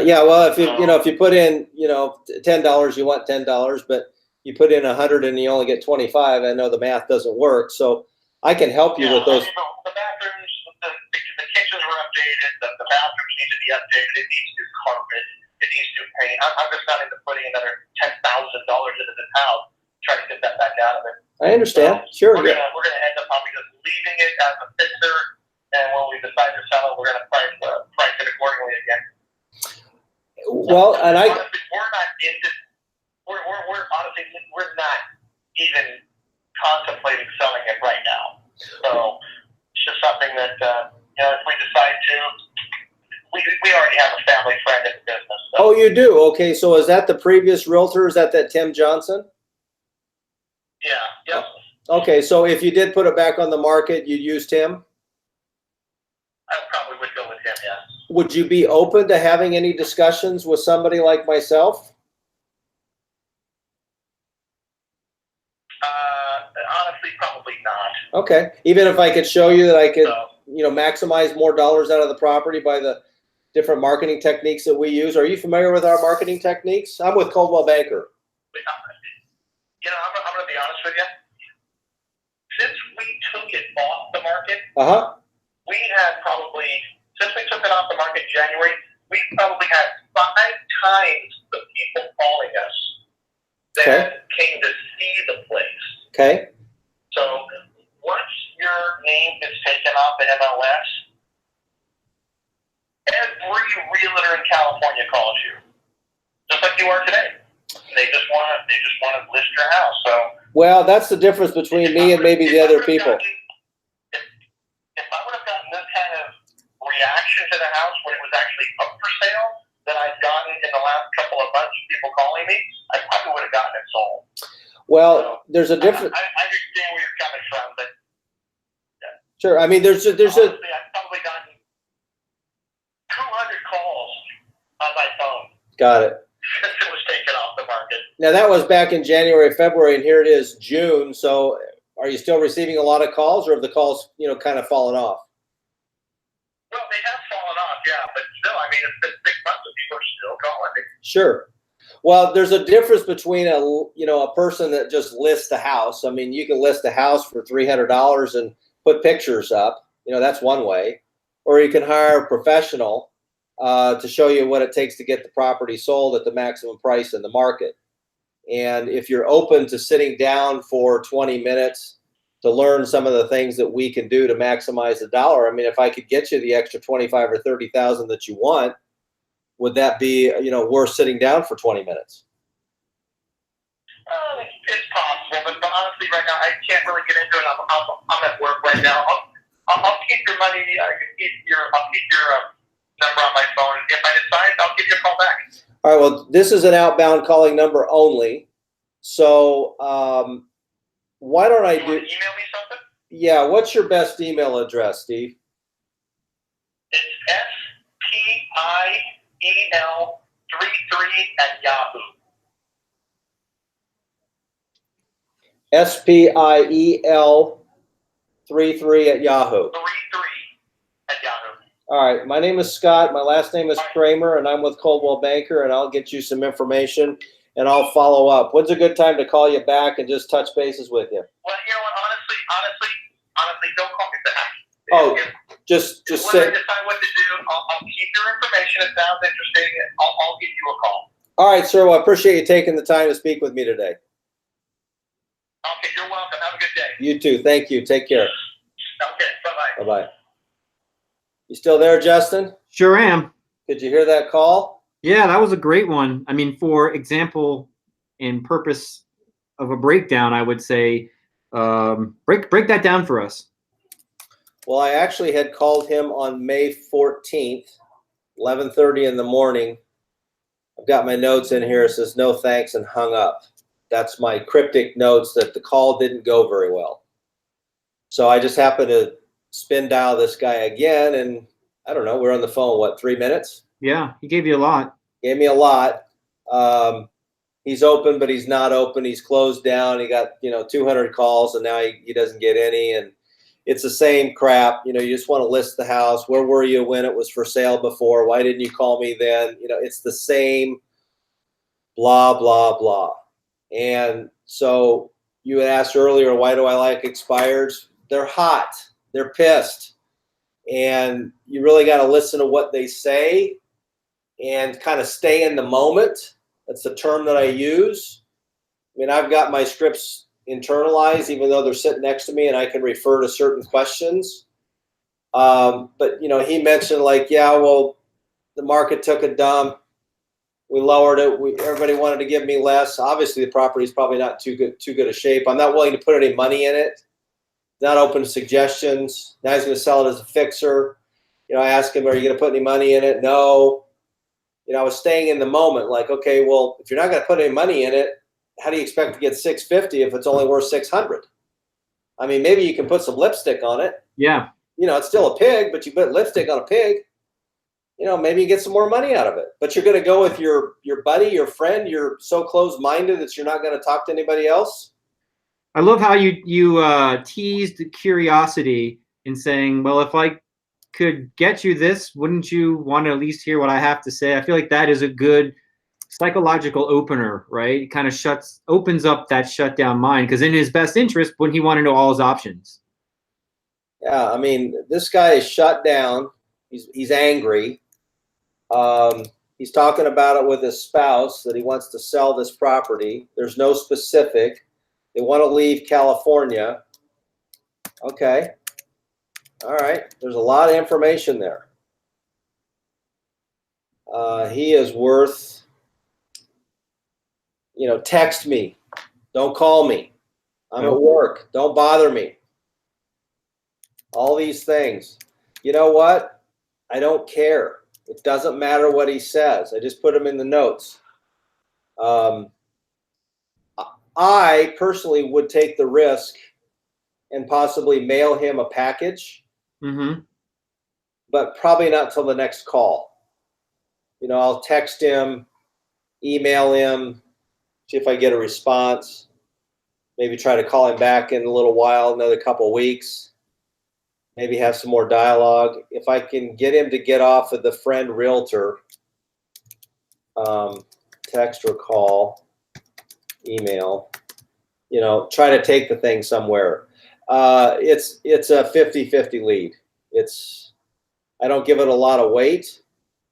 Yeah. Well, if you put in, $10, you want $10, but you put in 100 and you only get 25. I know the math doesn't work, so I can help you with those. The bathrooms, the kitchens were updated. The bathrooms need to be updated. It needs new carpet. It needs new paint. I'm just not into putting another $10,000 into this house, trying to get that back out of it. I understand. So Sure. We're gonna end up probably just leaving it as a fixer, and when we decide to sell it, we're gonna price it accordingly again. Well, and honestly, we're not into. We're honestly we're not even contemplating selling it right now. So it's just something that if we decide to, we already have a family friend in the business. So. Oh, you do? Okay, so is that the previous realtor? Is that Tim Johnson? Yeah. Yep. Okay, so if you did put it back on the market, you'd use Tim? I probably would go with him. Yeah. Would you be open to having any discussions with somebody like myself? Honestly, probably not. Okay, even if I could show you that I could, So, maximize more dollars out of the property by the different marketing techniques that we use. Are you familiar with our marketing techniques? I'm with Coldwell Banker. I'm going to be honest with you. Since we took it off the market, we had probably, since we took it off the market in January, we probably had 5 times the people calling us that came to see the place. Okay. So once your name is taken off the MLS, every realtor in California calls you, just like you are today. They just want to list your house. So well, that's the difference between me and maybe the other people. If I would have gotten this kind of reaction to the house when it was actually up for sale that I've gotten in the last couple of months, people calling me, I probably would have gotten it sold. Well, there's a difference. I understand where you're coming from, but sure. I mean, honestly, I've probably gotten 200 calls on my phone. Got it. Since it was taken off the market. Now that was back in January, February, and here it is June. So are you still receiving a lot of calls, or have the calls, kind of fallen off? Well, they have fallen off, yeah, but still, I mean, it's been 6 months and people are still calling me. Sure. Well, there's a difference between a person that just lists a house. I mean, you can list a house for $300 and put pictures up. That's one way. Or you can hire a professional to show you what it takes to get the property sold at the maximum price in the market. And if you're open to sitting down for 20 minutes to learn some of the things that we can do to maximize the dollar, I mean, if I could get you the extra 25 or 30,000 that you want, would that be, worth sitting down for 20 minutes? It's possible, but honestly, right now, I can't really get into it. I'm at work right now. I'll keep your money. I'll keep your number on my phone. If I decide, I'll give you a call back. All right. Well, this is an outbound calling number only. So why don't I do? Email me something. Yeah. What's your best email address, Steve? It's SPIEL33 SPIEL 33 at Yahoo. 33 at Yahoo. All right. My name is Scott. My last name is Cramer, and I'm with Coldwell Banker, and I'll get you some information, and I'll follow up. When's a good time to call you back and just touch bases with you? Well, you know what? Honestly, don't call me back. Oh, just when say. I decide what to do, I'll keep your information. It sounds interesting. I'll give you a call. All right, sir. Well, I appreciate you taking the time to speak with me today. Okay, you're welcome. Have a good day. You too. Thank you. Take care. Okay, bye-bye. Bye-bye. You still there, Justin? Sure am. Did you hear that call? Yeah, that was a great one. I mean, for example, in purpose of a breakdown, I would say break that down for us. Well, I actually had called him on May 14th, 11:30 in the morning. I've got my notes in here. It says no thanks and hung up. That's my cryptic notes that the call didn't go very well. So I just happened to spin dial this guy again, and I don't know, we're on the phone, 3 minutes? Yeah, he gave you a lot. Gave me a lot. He's open, but he's not open. He's closed down. He got, 200 calls, and now he doesn't get any. And it's the same crap. You just want to list the house. Where were you when it was for sale before? Why didn't you call me then? It's the same blah, blah, blah. And so you had asked earlier, why do I like expireds? They're hot. They're pissed. And you really got to listen to what they say and kind of stay in the moment. That's the term that I use. I mean, I've got my scripts internalized, even though they're sitting next to me and I can refer to certain questions. But, he mentioned yeah, well, the market took a dump. We lowered it. Everybody wanted to give me less. Obviously, the property is probably not too good a shape. I'm not willing to put any money in it. not open to suggestions. Now he's going to sell it as a fixer. You know, I asked him, are you going to put any money in it? No. You know, I was staying in the moment, like, okay, well, if you're not going to put any money in it, how do you expect to get 650 if it's only worth 600? I mean, maybe you can put some lipstick on it. Yeah. You know, it's still a pig, but you put lipstick on a pig. You know, maybe you get some more money out of it. But you're going to go with your buddy, your friend. You're so closed-minded that you're not going to talk to anybody else. I love how you teased curiosity in saying, well, if I could get you this, wouldn't you want to at least hear what I have to say? I feel like that is a good psychological opener, right? It kind of opens up that shut down mind, because in his best interest, wouldn't he want to know all his options? Yeah, I mean, this guy is shut down. He's angry. He's talking about it with his spouse that he wants to sell this property. There's no specific. They want to leave California. Okay. All right. There's a lot of information there. He is worth, you know, text me. Don't call me. I'm at work. Don't bother me. All these things. You know what? I don't care. It doesn't matter what he says. I just put him in the notes. I personally would take the risk and possibly mail him a package, but probably not till the next call. You know, I'll text him, email him, see if I get a response, maybe try to call him back in a little while, another couple of weeks, maybe have some more dialogue. If I can get him to get off of the friend realtor, text or call, email, you know, try to take the thing somewhere. It's a 50-50 lead. I don't give it a lot of weight,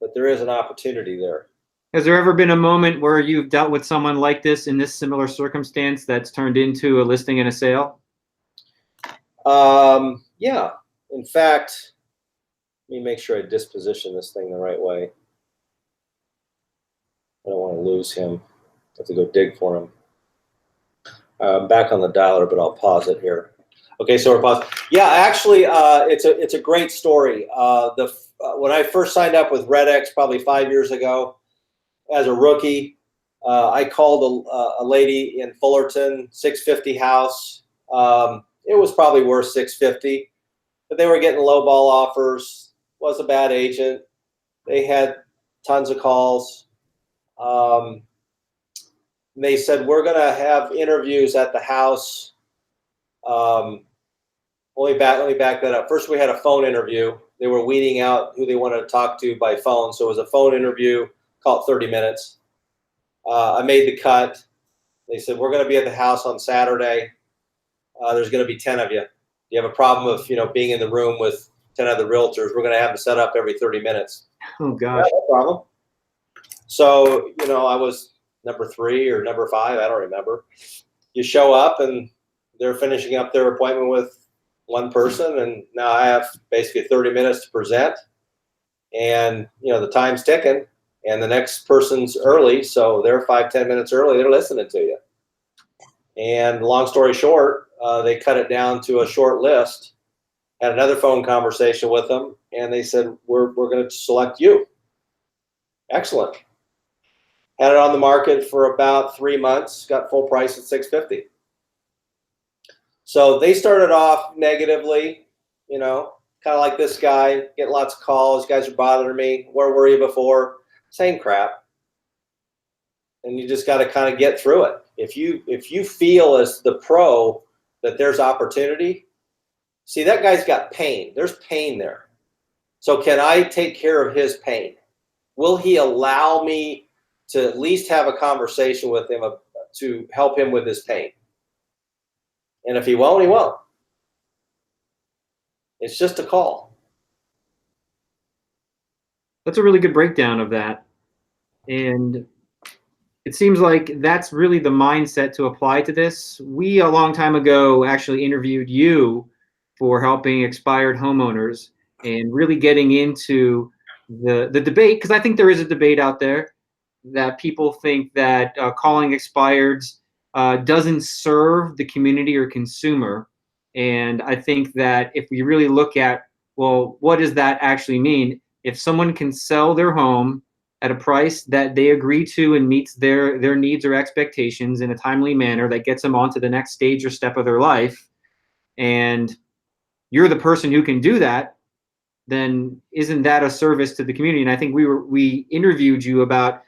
but there is an opportunity there. Has there ever been a moment where you've dealt with someone like this in this similar circumstance that's turned into a listing and a sale? Yeah. In fact, let me make sure I disposition this thing the right way. I don't want to lose him. I have to go dig for him. I'm back on the dialer, but I'll pause it here. Okay, so we're paused. Yeah, actually, it's a great story. When I first signed up with REDX probably 5 years ago, as a rookie, I called a lady in Fullerton, 650 house. It was probably worth 650, but they were getting lowball offers. Was a bad agent. They had tons of calls. They said, we're going to have interviews at the house. Let me back that up. First, we had a phone interview. They were weeding out who they wanted to talk to by phone. So it was a phone interview, called 30 minutes. I made the cut. They said, we're going to be at the house on Saturday. There's going to be 10 of you. You have a problem of, you know, being in the room with 10 other realtors. We're going to have them set up every 30 minutes. Oh, gosh. Yeah, no problem. So, you know, I was number 3 or number 5. I don't remember. You show up and they're finishing up their appointment with one person, and now I have basically 30 minutes to present, and you know the time's ticking, and the next person's early, so they're 5-10 minutes early. They're listening to you. And long story short, they cut it down to a short list. Had another phone conversation with them, and they said, "We're going to select you." Excellent. Had it on the market for about 3 months. Got full price at $650. So they started off negatively, you know, kind of like this guy, getting lots of calls. Guys are bothering me. Where were you before? Same crap. And you just got to kind of get through it. If you feel as the pro that there's opportunity, see, that guy's got pain. There's pain there. So can I take care of his pain? Will he allow me to at least have a conversation with him to help him with his pain? And if he won't, he won't. It's just a call. That's a really good breakdown of that. And it seems like that's really the mindset to apply to this. We, a long time ago, actually interviewed you for helping expired homeowners and really getting into the debate, because I think there is a debate out there that people think that calling expireds doesn't serve the community or consumer. And I think that if we really look at, well, what does that actually mean? If someone can sell their home at a price that they agree to and meets their needs or expectations in a timely manner that gets them on to the next stage or step of their life, and you're the person who can do that, then isn't that a service to the community? And I think we interviewed you about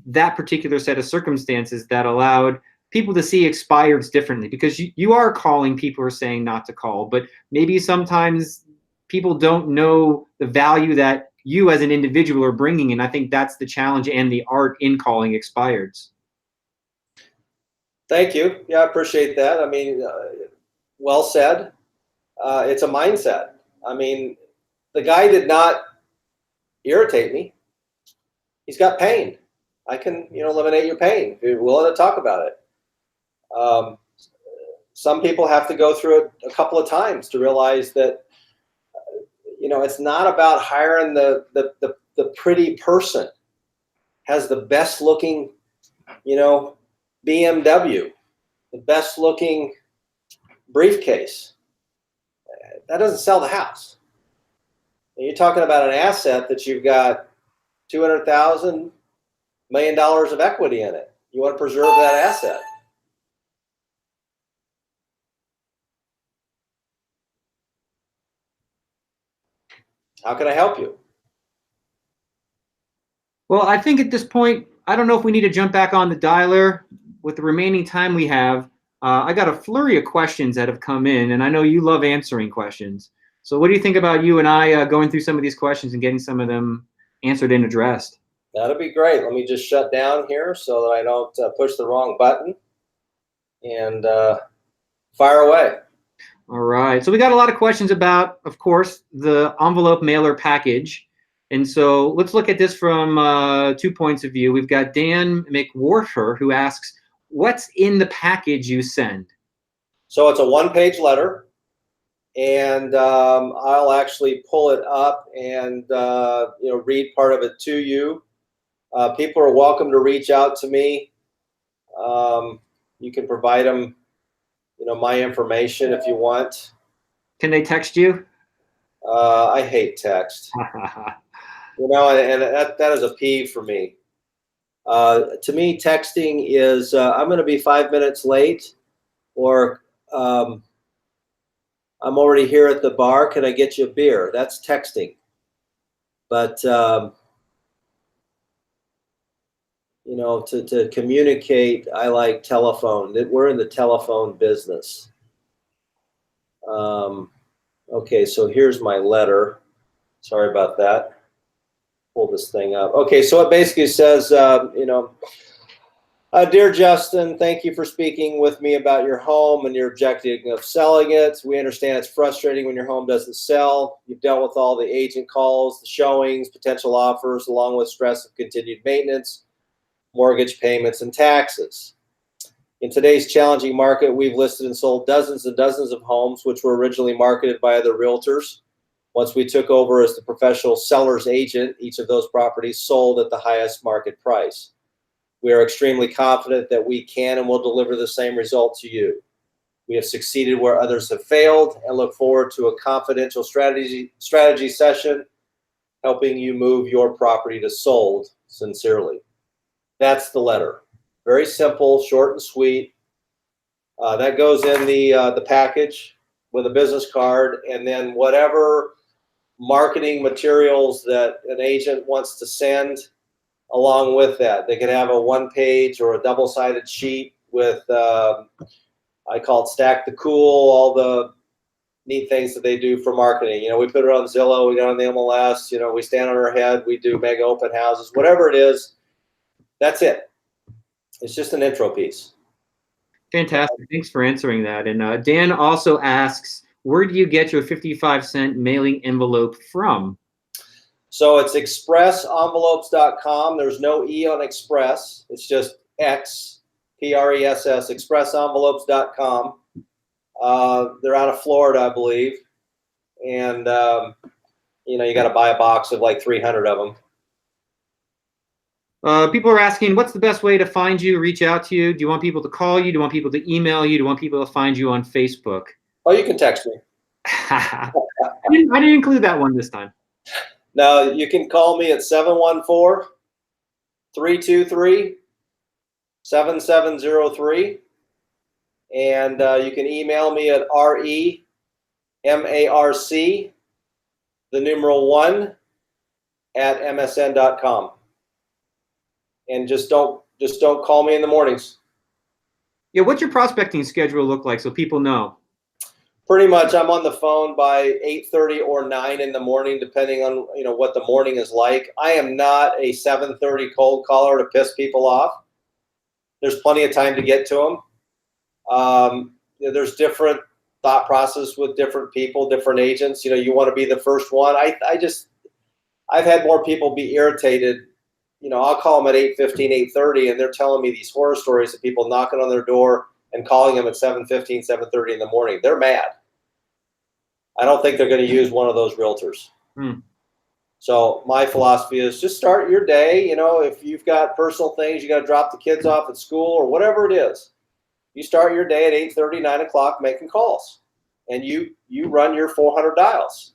that particular set of circumstances that allowed people to see expireds differently, because you are calling people who are saying not to call, but maybe sometimes people don't know the value that you as an individual are bringing. And I think that's the challenge and the art in calling expireds. Thank you. Yeah, I appreciate that. I mean, well said. It's a mindset. I mean, the guy did not irritate me. He's got pain. I can, eliminate your pain if you're willing to talk about it. Some people have to go through it a couple of times to realize that, it's not about hiring the pretty person, has the best looking, BMW, the best looking briefcase. That doesn't sell the house. And you're talking about an asset that you've got $200,000, $1 million of equity in it. You want to preserve that asset. How can I help you? Well, I think at this point, I don't know if we need to jump back on the dialer with the remaining time we have. I got a flurry of questions that have come in, and I know you love answering questions. So what do you think about you and I going through some of these questions and getting some of them answered and addressed? That'd be great. Let me just shut down here so that I don't push the wrong button, and fire away. All right. So we got a lot of questions about, of course, the envelope mailer package. And so let's look at this from 2 points of view. We've got Dan McWhorter who asks, what's in the package you send? So it's a one-page letter, and I'll actually pull it up and read part of it to you. People are welcome to reach out to me. You can provide them, my information if you want. Can they text you? I hate text. And that is a peeve for me. To me, texting is I'm going to be 5 minutes late, or I'm already here at the bar. Can I get you a beer? That's texting. But to communicate, I like telephone. We're in the telephone business. Okay, so here's my letter. Sorry about that. Pull this thing up. Okay, so it basically says, Dear Justin, thank you for speaking with me about your home and your objective of selling it. We understand it's frustrating when your home doesn't sell. You've dealt with all the agent calls, the showings, potential offers, along with stress of continued maintenance, mortgage payments, and taxes. In today's challenging market, we've listed and sold dozens and dozens of homes which were originally marketed by other realtors. Once we took over as the professional seller's agent, each of those properties sold at the highest market price. We are extremely confident that we can and will deliver the same result to you. We have succeeded where others have failed and look forward to a confidential strategy session helping you move your property to sold. Sincerely. That's the letter. Very simple, short and sweet. That goes in the package with a business card, and then whatever marketing materials that an agent wants to send along with that. They could have a one-page or a double-sided sheet with, I call it Stack the Cool, all the neat things that they do for marketing. We put it on Zillow, we got on the MLS, we stand on our head, we do mega open houses, whatever it is, that's it. It's just an intro piece. Fantastic. Thanks for answering that. And Dan also asks, where do you get your 55-cent mailing envelope from? So it's expressenvelopes.com. There's no E on express. It's just X, P-R-E-S-S, expressenvelopes.com. They're out of Florida, I believe. And, you got to buy a box of like 300 of them. People are asking, what's the best way to find you, reach out to you? Do you want people to call you? Do you want people to email you? Do you want people to find you on Facebook? Oh, you can text me. I didn't include that one this time. Now, you can call me at 714-323-7703. And you can email me at REMARC, the numeral 1, at msn.com. And just don't call me in the mornings. Yeah, what's your prospecting schedule look like so people know? Pretty much I'm on the phone by 8:30 or 9 in the morning, depending on what the morning is like. I am not a 7:30 cold caller to piss people off. There's plenty of time to get to them. There's different thought process with different people, different agents. You want to be the first one. I've had more people be irritated. I'll call them at 8:15, 8:30, and they're telling me these horror stories of people knocking on their door and calling them at 7:15, 7:30 in the morning. They're mad. I don't think they're going to use one of those realtors. So my philosophy is just start your day. If you've got personal things, you got to drop the kids off at school or whatever it is. You start your day at 8:30, 9 o'clock making calls, and you run your 400 dials.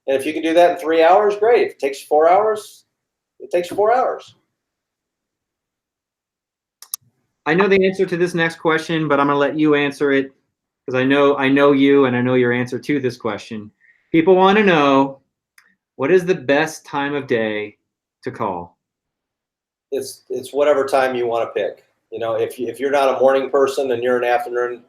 And if you can do that in 3 hours, great. If it takes you 4 hours, it takes you 4 hours. I know the answer to this next question, but I'm going to let you answer it because I know you and I know your answer to this question. People want to know, what is the best time of day to call? It's whatever time you want to pick. If you're not a morning person and you're an afternoon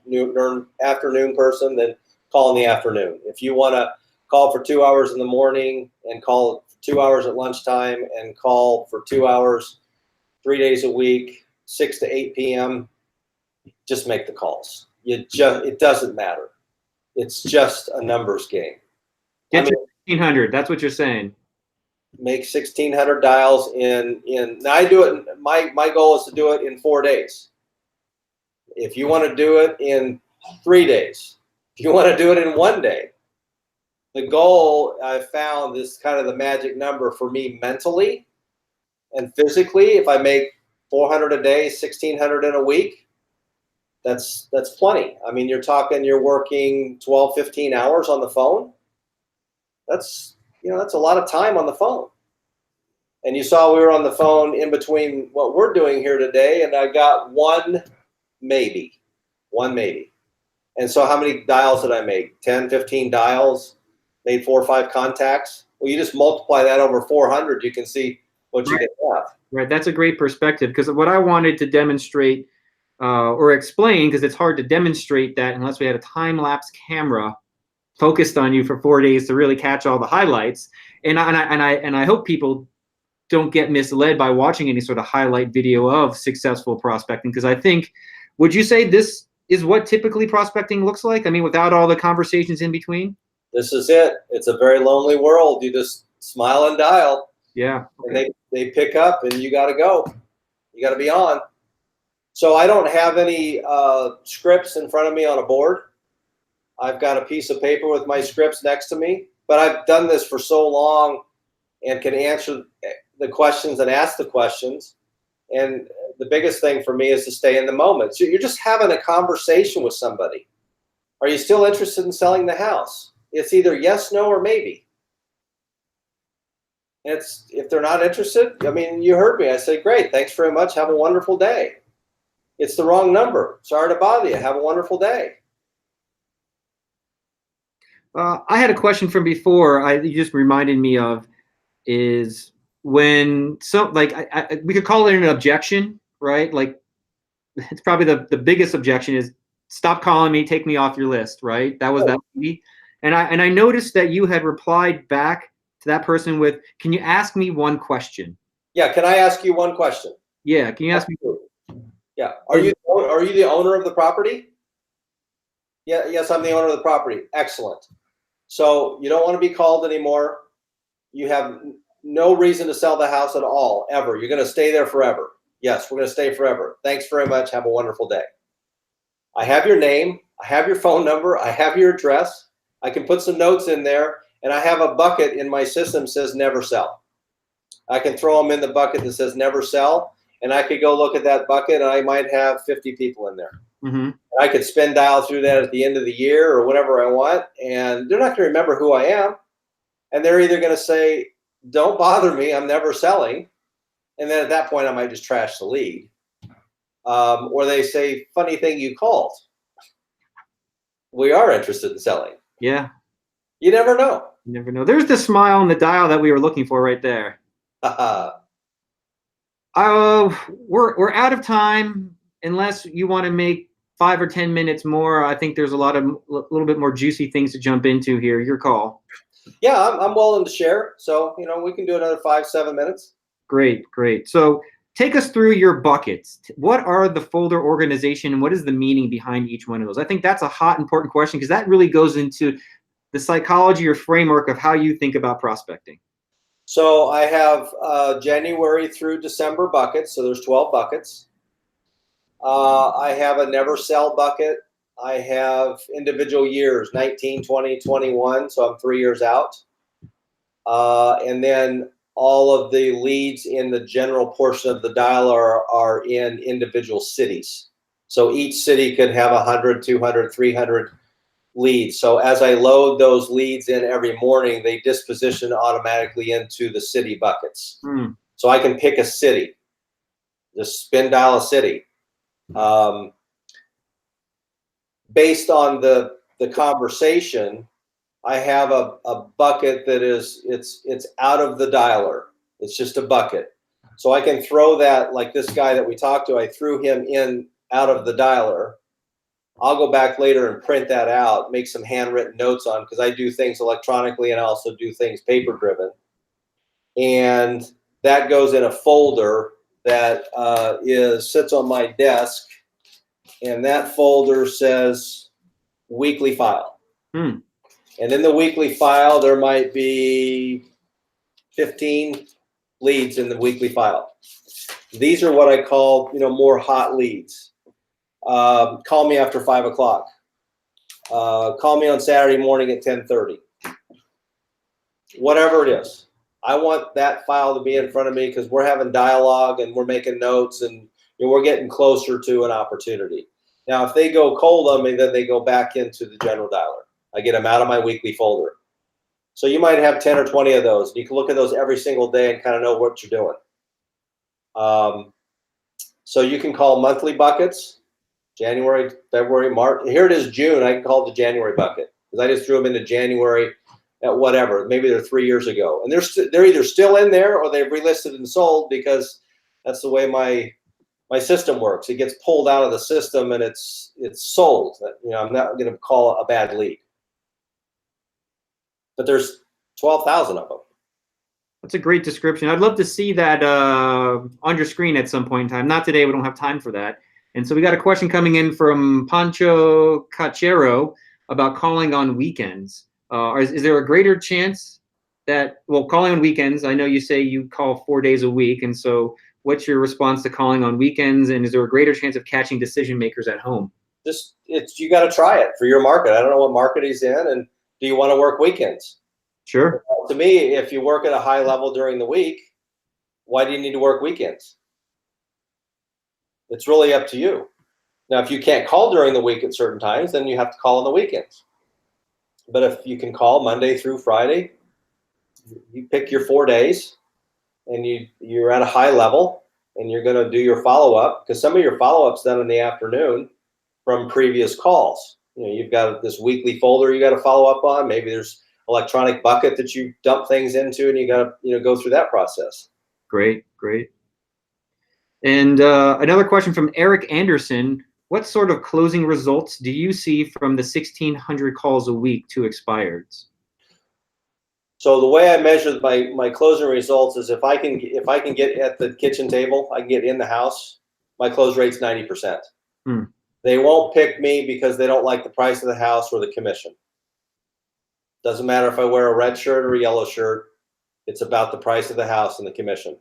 person, then call in the afternoon. If you want to call for 2 hours in the morning and call 2 hours at lunchtime and call for 2 hours 3 days a week, 6 to 8 p.m., just make the calls. It doesn't matter. It's just a numbers game. Get to 1,600. That's what you're saying. Make 1,600 dials in. Now I do it. My goal is to do it in 4 days. If you want to do it in 3 days, if you want to do it in 1 day, the goal I found is kind of the magic number for me mentally and physically. If I make 400 a day, 1,600 in a week, that's plenty. I mean, you're working 12, 15 hours on the phone. That's a lot of time on the phone. And you saw we were on the phone in between what we're doing here today, and I got one maybe. And so how many dials did I make? 10, 15 dials, made 4 or 5 contacts. Well, you just multiply that over 400, you can see what you get left. Right, that's a great perspective, because what I wanted to demonstrate or explain, because it's hard to demonstrate that unless we had a time-lapse camera focused on you for 4 days to really catch all the highlights. And I hope people don't get misled by watching any sort of highlight video of successful prospecting, because I think, would you say this is what typically prospecting looks like? I mean, without all the conversations in between? This is it. It's a very lonely world. You just smile and dial. Yeah. Okay. And they pick up, and you got to go. You got to be on. So I don't have any scripts in front of me on a board. I've got a piece of paper with my scripts next to me, but I've done this for so long and can answer the questions and ask the questions. And the biggest thing for me is to stay in the moment. So you're just having a conversation with somebody. Are you still interested in selling the house? It's either yes, no, or maybe. If they're not interested, I mean, you heard me. I say, great, thanks very much. Have a wonderful day. It's the wrong number. Sorry to bother you. Have a wonderful day. I had a question from before. You just reminded me of is when we could call it an objection, right? Like, it's probably the biggest objection is stop calling me, take me off your list, right? That was that. And I noticed that you had replied back to that person with, "Can you ask me one question?" Yeah, can I ask you one question? Yeah, can you ask me? Yeah, are you the owner of the property? Yeah, yes, I'm the owner of the property. Excellent. So you don't want to be called anymore. You have no reason to sell the house at all, ever. You're going to stay there forever. Yes, we're going to stay forever. Thanks very much. Have a wonderful day. I have your name. I have your phone number. I have your address. I can put some notes in there, and I have a bucket in my system that says never sell. I can throw them in the bucket that says never sell, and I could go look at that bucket, and I might have 50 people in there. Mm-hmm. I could spin dial through that at the end of the year or whatever I want, and they're not going to remember who I am. And they're either going to say, don't bother me, I'm never selling. And then at that point, I might just trash the lead. Or they say, funny thing you called. We are interested in selling. Yeah. You never know. You never know. There's the smile on the dial that we were looking for right there. We're out of time. Unless you want to make 5 or 10 minutes more, I think there's a little bit more juicy things to jump into here. Your call. Yeah, I'm willing to share. So, we can do another 5-7 minutes. Great. So take us through your buckets. What are the folder organization and what is the meaning behind each one of those? I think that's a hot, important question because that really goes into the psychology or framework of how you think about prospecting. So I have January through December buckets. So there's 12 buckets. I have a never sell bucket. I have individual years, 19, 20, 21. So I'm 3 years out. And then all of the leads in the general portion of the dial are in individual cities. So each city could have 100, 200, 300 leads. So as I load those leads in every morning, they disposition automatically into the city buckets. So I can pick a city, just spin dial a city. Based on the conversation, I have a bucket that it's out of the dialer. It's just a bucket. So I can throw that, like this guy that we talked to, I threw him in out of the dialer. I'll go back later and print that out, make some handwritten notes on, because I do things electronically and I also do things paper driven. And that goes in a folder that sits on my desk, and that folder says weekly file. And in the weekly file, there might be 15 leads in the weekly file. These are what I call, more hot leads. Call me after 5 o'clock. Call me on Saturday morning at 10:30. Whatever it is. I want that file to be in front of me because we're having dialogue and we're making notes and we're getting closer to an opportunity. Now, if they go cold on me, then they go back into the general dialer. I get them out of my weekly folder. So you might have 10 or 20 of those. You can look at those every single day and kind of know what you're doing. So you can call monthly buckets, January, February, March. Here it is, June. I can call it the January bucket because I just threw them into January at whatever. Maybe they're 3 years ago. And they're either still in there or they've relisted and sold because that's the way my system works. It gets pulled out of the system and it's sold. I'm not going to call a bad lead. But there's 12,000 of them. That's a great description. I'd love to see that on your screen at some point in time. Not today. We don't have time for that. And so we got a question coming in from Pancho Cachero about calling on weekends. Is there a greater chance that, calling on weekends, I know you say you call 4 days a week. And so what's your response to calling on weekends? And is there a greater chance of catching decision makers at home? You got to try it for your market. I don't know what market he's in. And do you want to work weekends? Sure. To me, if you work at a high level during the week, why do you need to work weekends? It's really up to you. Now, if you can't call during the week at certain times, then you have to call on the weekends. But if you can call Monday through Friday, you pick your 4 days and you're at a high level and you're going to do your follow-up, because some of your follow-up's done in the afternoon from previous calls. You've got this weekly folder you got to follow up on. Maybe there's electronic bucket that you dump things into, and you got to go through that process. Great. And another question from Eric Anderson: what sort of closing results do you see from the 1,600 calls a week to expireds? So the way I measure my closing results is if I can get at the kitchen table, I can get in the house, my close rate's 90%. They won't pick me because they don't like the price of the house or the commission. Doesn't matter if I wear a red shirt or a yellow shirt. It's about the price of the house and the commission.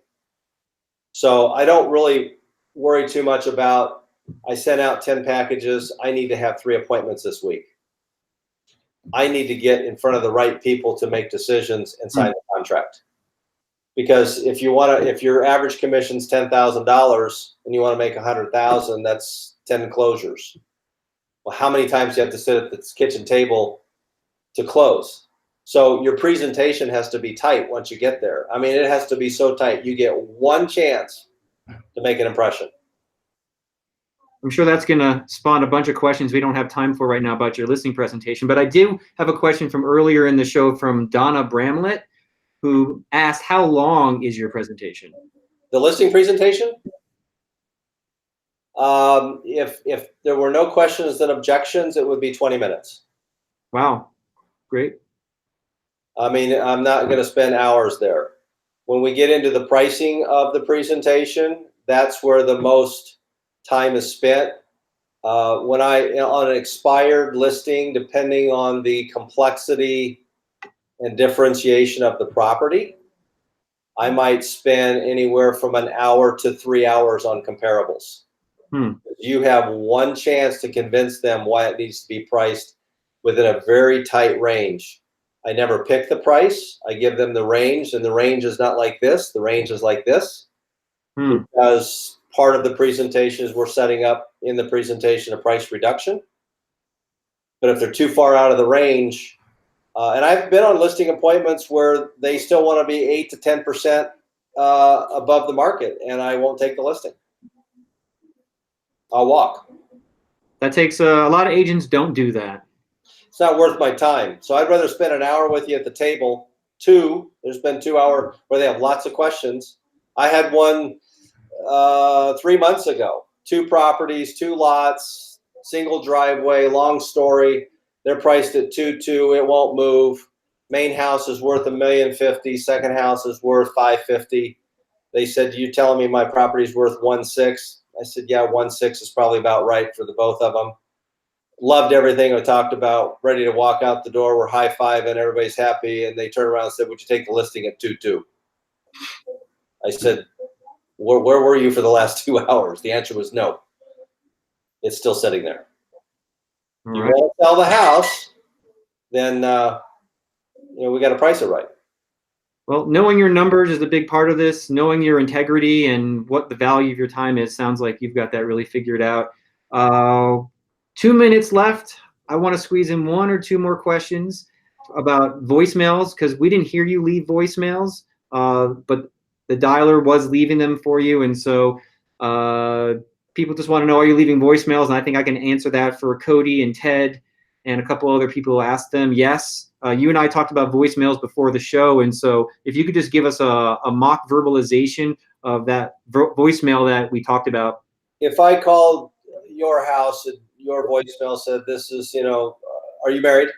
So I don't really worry too much about, I sent out 10 packages. I need to have 3 appointments this week. I need to get in front of the right people to make decisions and sign the contract. Because if your average commission's $10,000 and you want to make 100,000, that's 10 closures. Well, how many times do you have to sit at this kitchen table to close? So your presentation has to be tight once you get there. I mean, it has to be so tight. You get one chance to make an impression. I'm sure that's going to spawn a bunch of questions we don't have time for right now about your listing presentation. But I do have a question from earlier in the show from Donna Bramlett, who asked, how long is your presentation? The listing presentation? If there were no questions and objections, it would be 20 minutes. Wow, great. I mean, I'm not going to spend hours there. When we get into the pricing of the presentation, that's where the most time is spent. On an expired listing, depending on the complexity and differentiation of the property, I might spend anywhere from an hour to 3 hours on comparables. You have one chance to convince them why it needs to be priced within a very tight range. I never pick the price. I give them the range, and the range is not like this. The range is like this. Because part of the presentation is we're setting up in the presentation a price reduction. But if they're too far out of the range, and I've been on listing appointments where they still want to be 8 to 10% above the market, and I won't take the listing. I'll walk. That takes a lot of agents don't do that. It's not worth my time. So I'd rather spend an hour with you at the table. There's been 2 hours where they have lots of questions. I had one 3 months ago. 2 properties, 2 lots, single driveway, long story. They're priced at 2.2. It won't move. Main house is worth $1,050,000. Second house is worth $550,000. They said, "You telling me my property's worth 1.6?" I said, "Yeah, 1.6 is probably about right for the both of them." Loved everything I talked about. Ready to walk out the door. We're high-fiving. Everybody's happy. And they turned around and said, "Would you take the listing at 2.2?" I said, where were you for the last 2 hours? The answer was no. It's still sitting there. All You right. want to sell the house, then we got to price it right. Well, knowing your numbers is a big part of this. Knowing your integrity and what the value of your time is sounds like you've got that really figured out. 2 minutes left. I want to squeeze in 1 or 2 more questions about voicemails, because we didn't hear you leave voicemails, but the dialer was leaving them for you. And so people just want to know, are you leaving voicemails? And I think I can answer that for Cody and Ted and a couple other people who asked them. Yes. You and I talked about voicemails before the show. And so if you could just give us a mock verbalization of that voicemail that we talked about. If I called your house and your voicemail said, "This is, are you married?"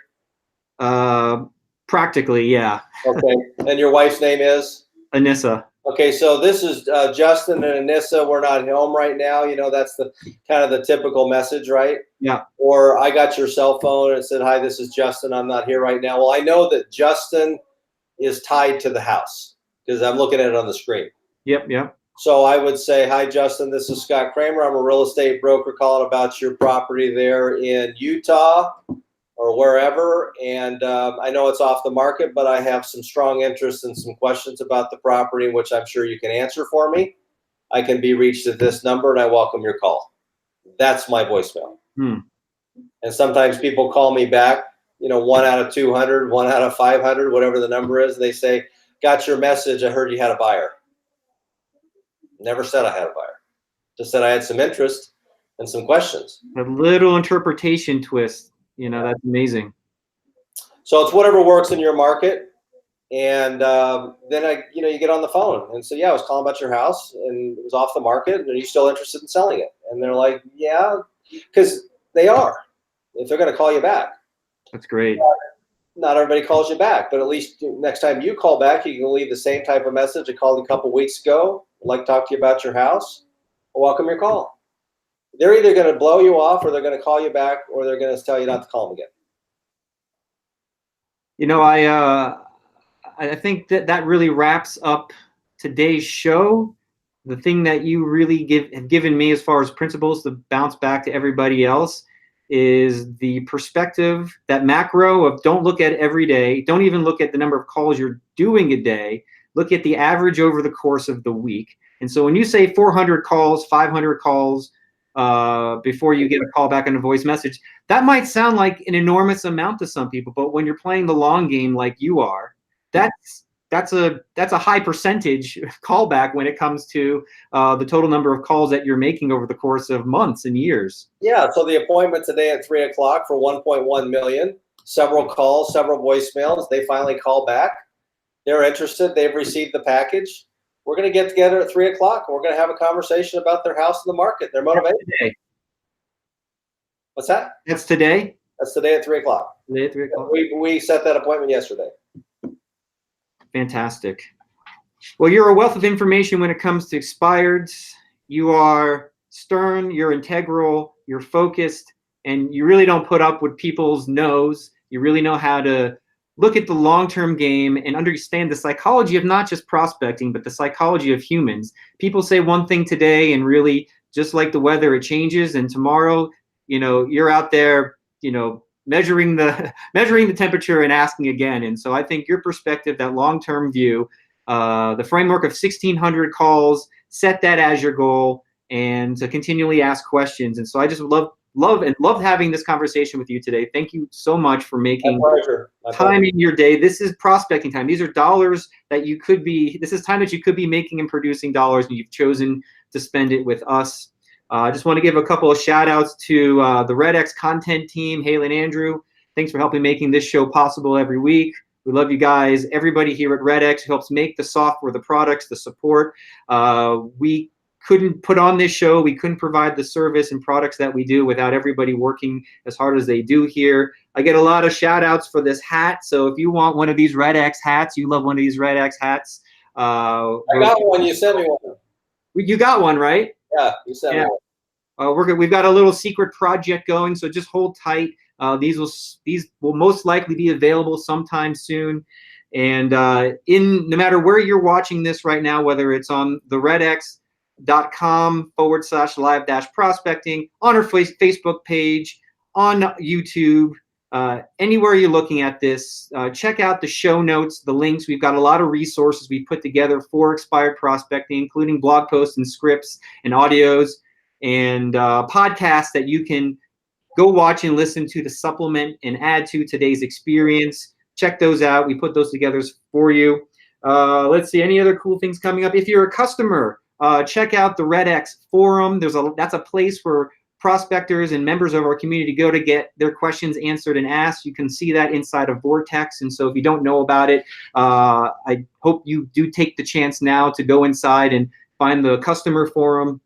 Practically, yeah. Okay. And your wife's name is? Anissa. Okay, so this is Justin and Anissa. We're not home right now. That's the kind of the typical message, right? Yeah. Or I got your cell phone and it said, "Hi, this is Justin. I'm not here right now." Well, I know that Justin is tied to the house because I'm looking at it on the screen. Yep. So I would say, "Hi, Justin. This is Scott Cramer. I'm a real estate broker calling about your property there in Utah or wherever. And I know it's off the market, but I have some strong interest and some questions about the property, which I'm sure you can answer for me. I can be reached at this number, and I welcome your call." That's my voicemail. And sometimes people call me back, 1 out of 200, 1 out of 500, whatever the number is. They say, "Got your message. I heard you had a buyer." Never said I had a buyer. Just said I had some interest and some questions. A little interpretation twist. That's amazing. So it's whatever works in your market. And then you get on the phone and say, "Yeah, I was calling about your house and it was off the market. And are you still interested in selling it?" And they're like, "Yeah," because they are. If they're going to call you back. That's great. Not everybody calls you back, but at least next time you call back, you can leave the same type of message. I called a couple weeks ago. I'd like to talk to you about your house. I'll welcome your call. They're either going to blow you off or they're going to call you back or they're going to tell you not to call them again. I think that really wraps up today's show. The thing that you really have given me as far as principles to bounce back to everybody else is the perspective, that macro of don't look at every day. Don't even look at the number of calls you're doing a day. Look at the average over the course of the week. And so when you say 400 calls, 500 calls, before you get a call back on a voice message. That might sound like an enormous amount to some people, but when you're playing the long game like you are, that's a high percentage callback when it comes to the total number of calls that you're making over the course of months and years. Yeah, so the appointment today at 3 o'clock for 1.1 million, several calls, several voicemails. They finally call back. They're interested. They've received the package. We're going to get together at 3 o'clock. We're going to have a conversation about their house in the market, their motivation. Today. What's that? That's today? That's today at 3 o'clock. Today at 3 o'clock. We set that appointment yesterday. Fantastic. Well, you're a wealth of information when it comes to expireds. You are stern, you're integral, you're focused, and you really don't put up with people's no's. You really know how to look at the long-term game and understand the psychology of not just prospecting, but the psychology of humans. People say one thing today, and really, just like the weather, it changes. And tomorrow, you're out there, measuring the temperature and asking again. And so I think your perspective, that long-term view, the framework of 1,600 calls, set that as your goal, and to continually ask questions. And so I just love having this conversation with you today. Thank you so much for making time in your day. This is prospecting time. These are dollars that this is time that you could be making and producing dollars, and you've chosen to spend it with us. I just want to give a couple of shout outs to the REDX content team, Haley and Andrew. Thanks for helping making this show possible every week. We love you guys. Everybody here at REDX who helps make the software, the products, the support. We couldn't put on this show. We couldn't provide the service and products that we do without everybody working as hard as they do here. I get a lot of shout outs for this hat. So if you want one of these REDX hats, you love one of these REDX hats. I got one. You sent me one. You got one, right? Yeah, you sent me one. We've got a little secret project going, so just hold tight. These will most likely be available sometime soon. And no matter where you're watching this right now, whether it's on the redx.com/live-prospecting, on our Facebook page, on YouTube, anywhere you're looking at this, check out the show notes, the links. We've got a lot of resources we put together for expired prospecting, including blog posts and scripts and audios and podcasts that you can go watch and listen to supplement and add to today's experience. Check those out. We put those together for you. Let's see, any other cool things coming up? If you're a customer, check out the REDX forum. That's a place where prospectors and members of our community go to get their questions answered and asked. You can see that inside of Vortex. And so if you don't know about it, I hope you do take the chance now to go inside and find the customer forum.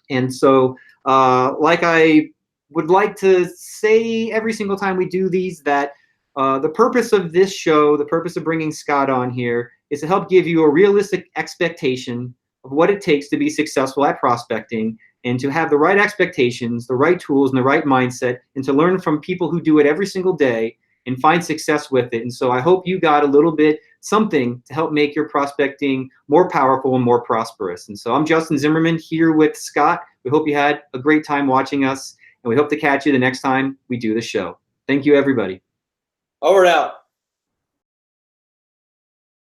And so like I would like to say every single time we do these, that the purpose of this show, the purpose of bringing Scott on here, is to help give you a realistic expectation of what it takes to be successful at prospecting, and to have the right expectations, the right tools, and the right mindset, and to learn from people who do it every single day and find success with it. And so I hope you got a little bit something to help make your prospecting more powerful and more prosperous. And so I'm Justin Zimmerman here with Scott. We hope you had a great time watching us, and we hope to catch you the next time we do the show. Thank you, everybody. Over and out.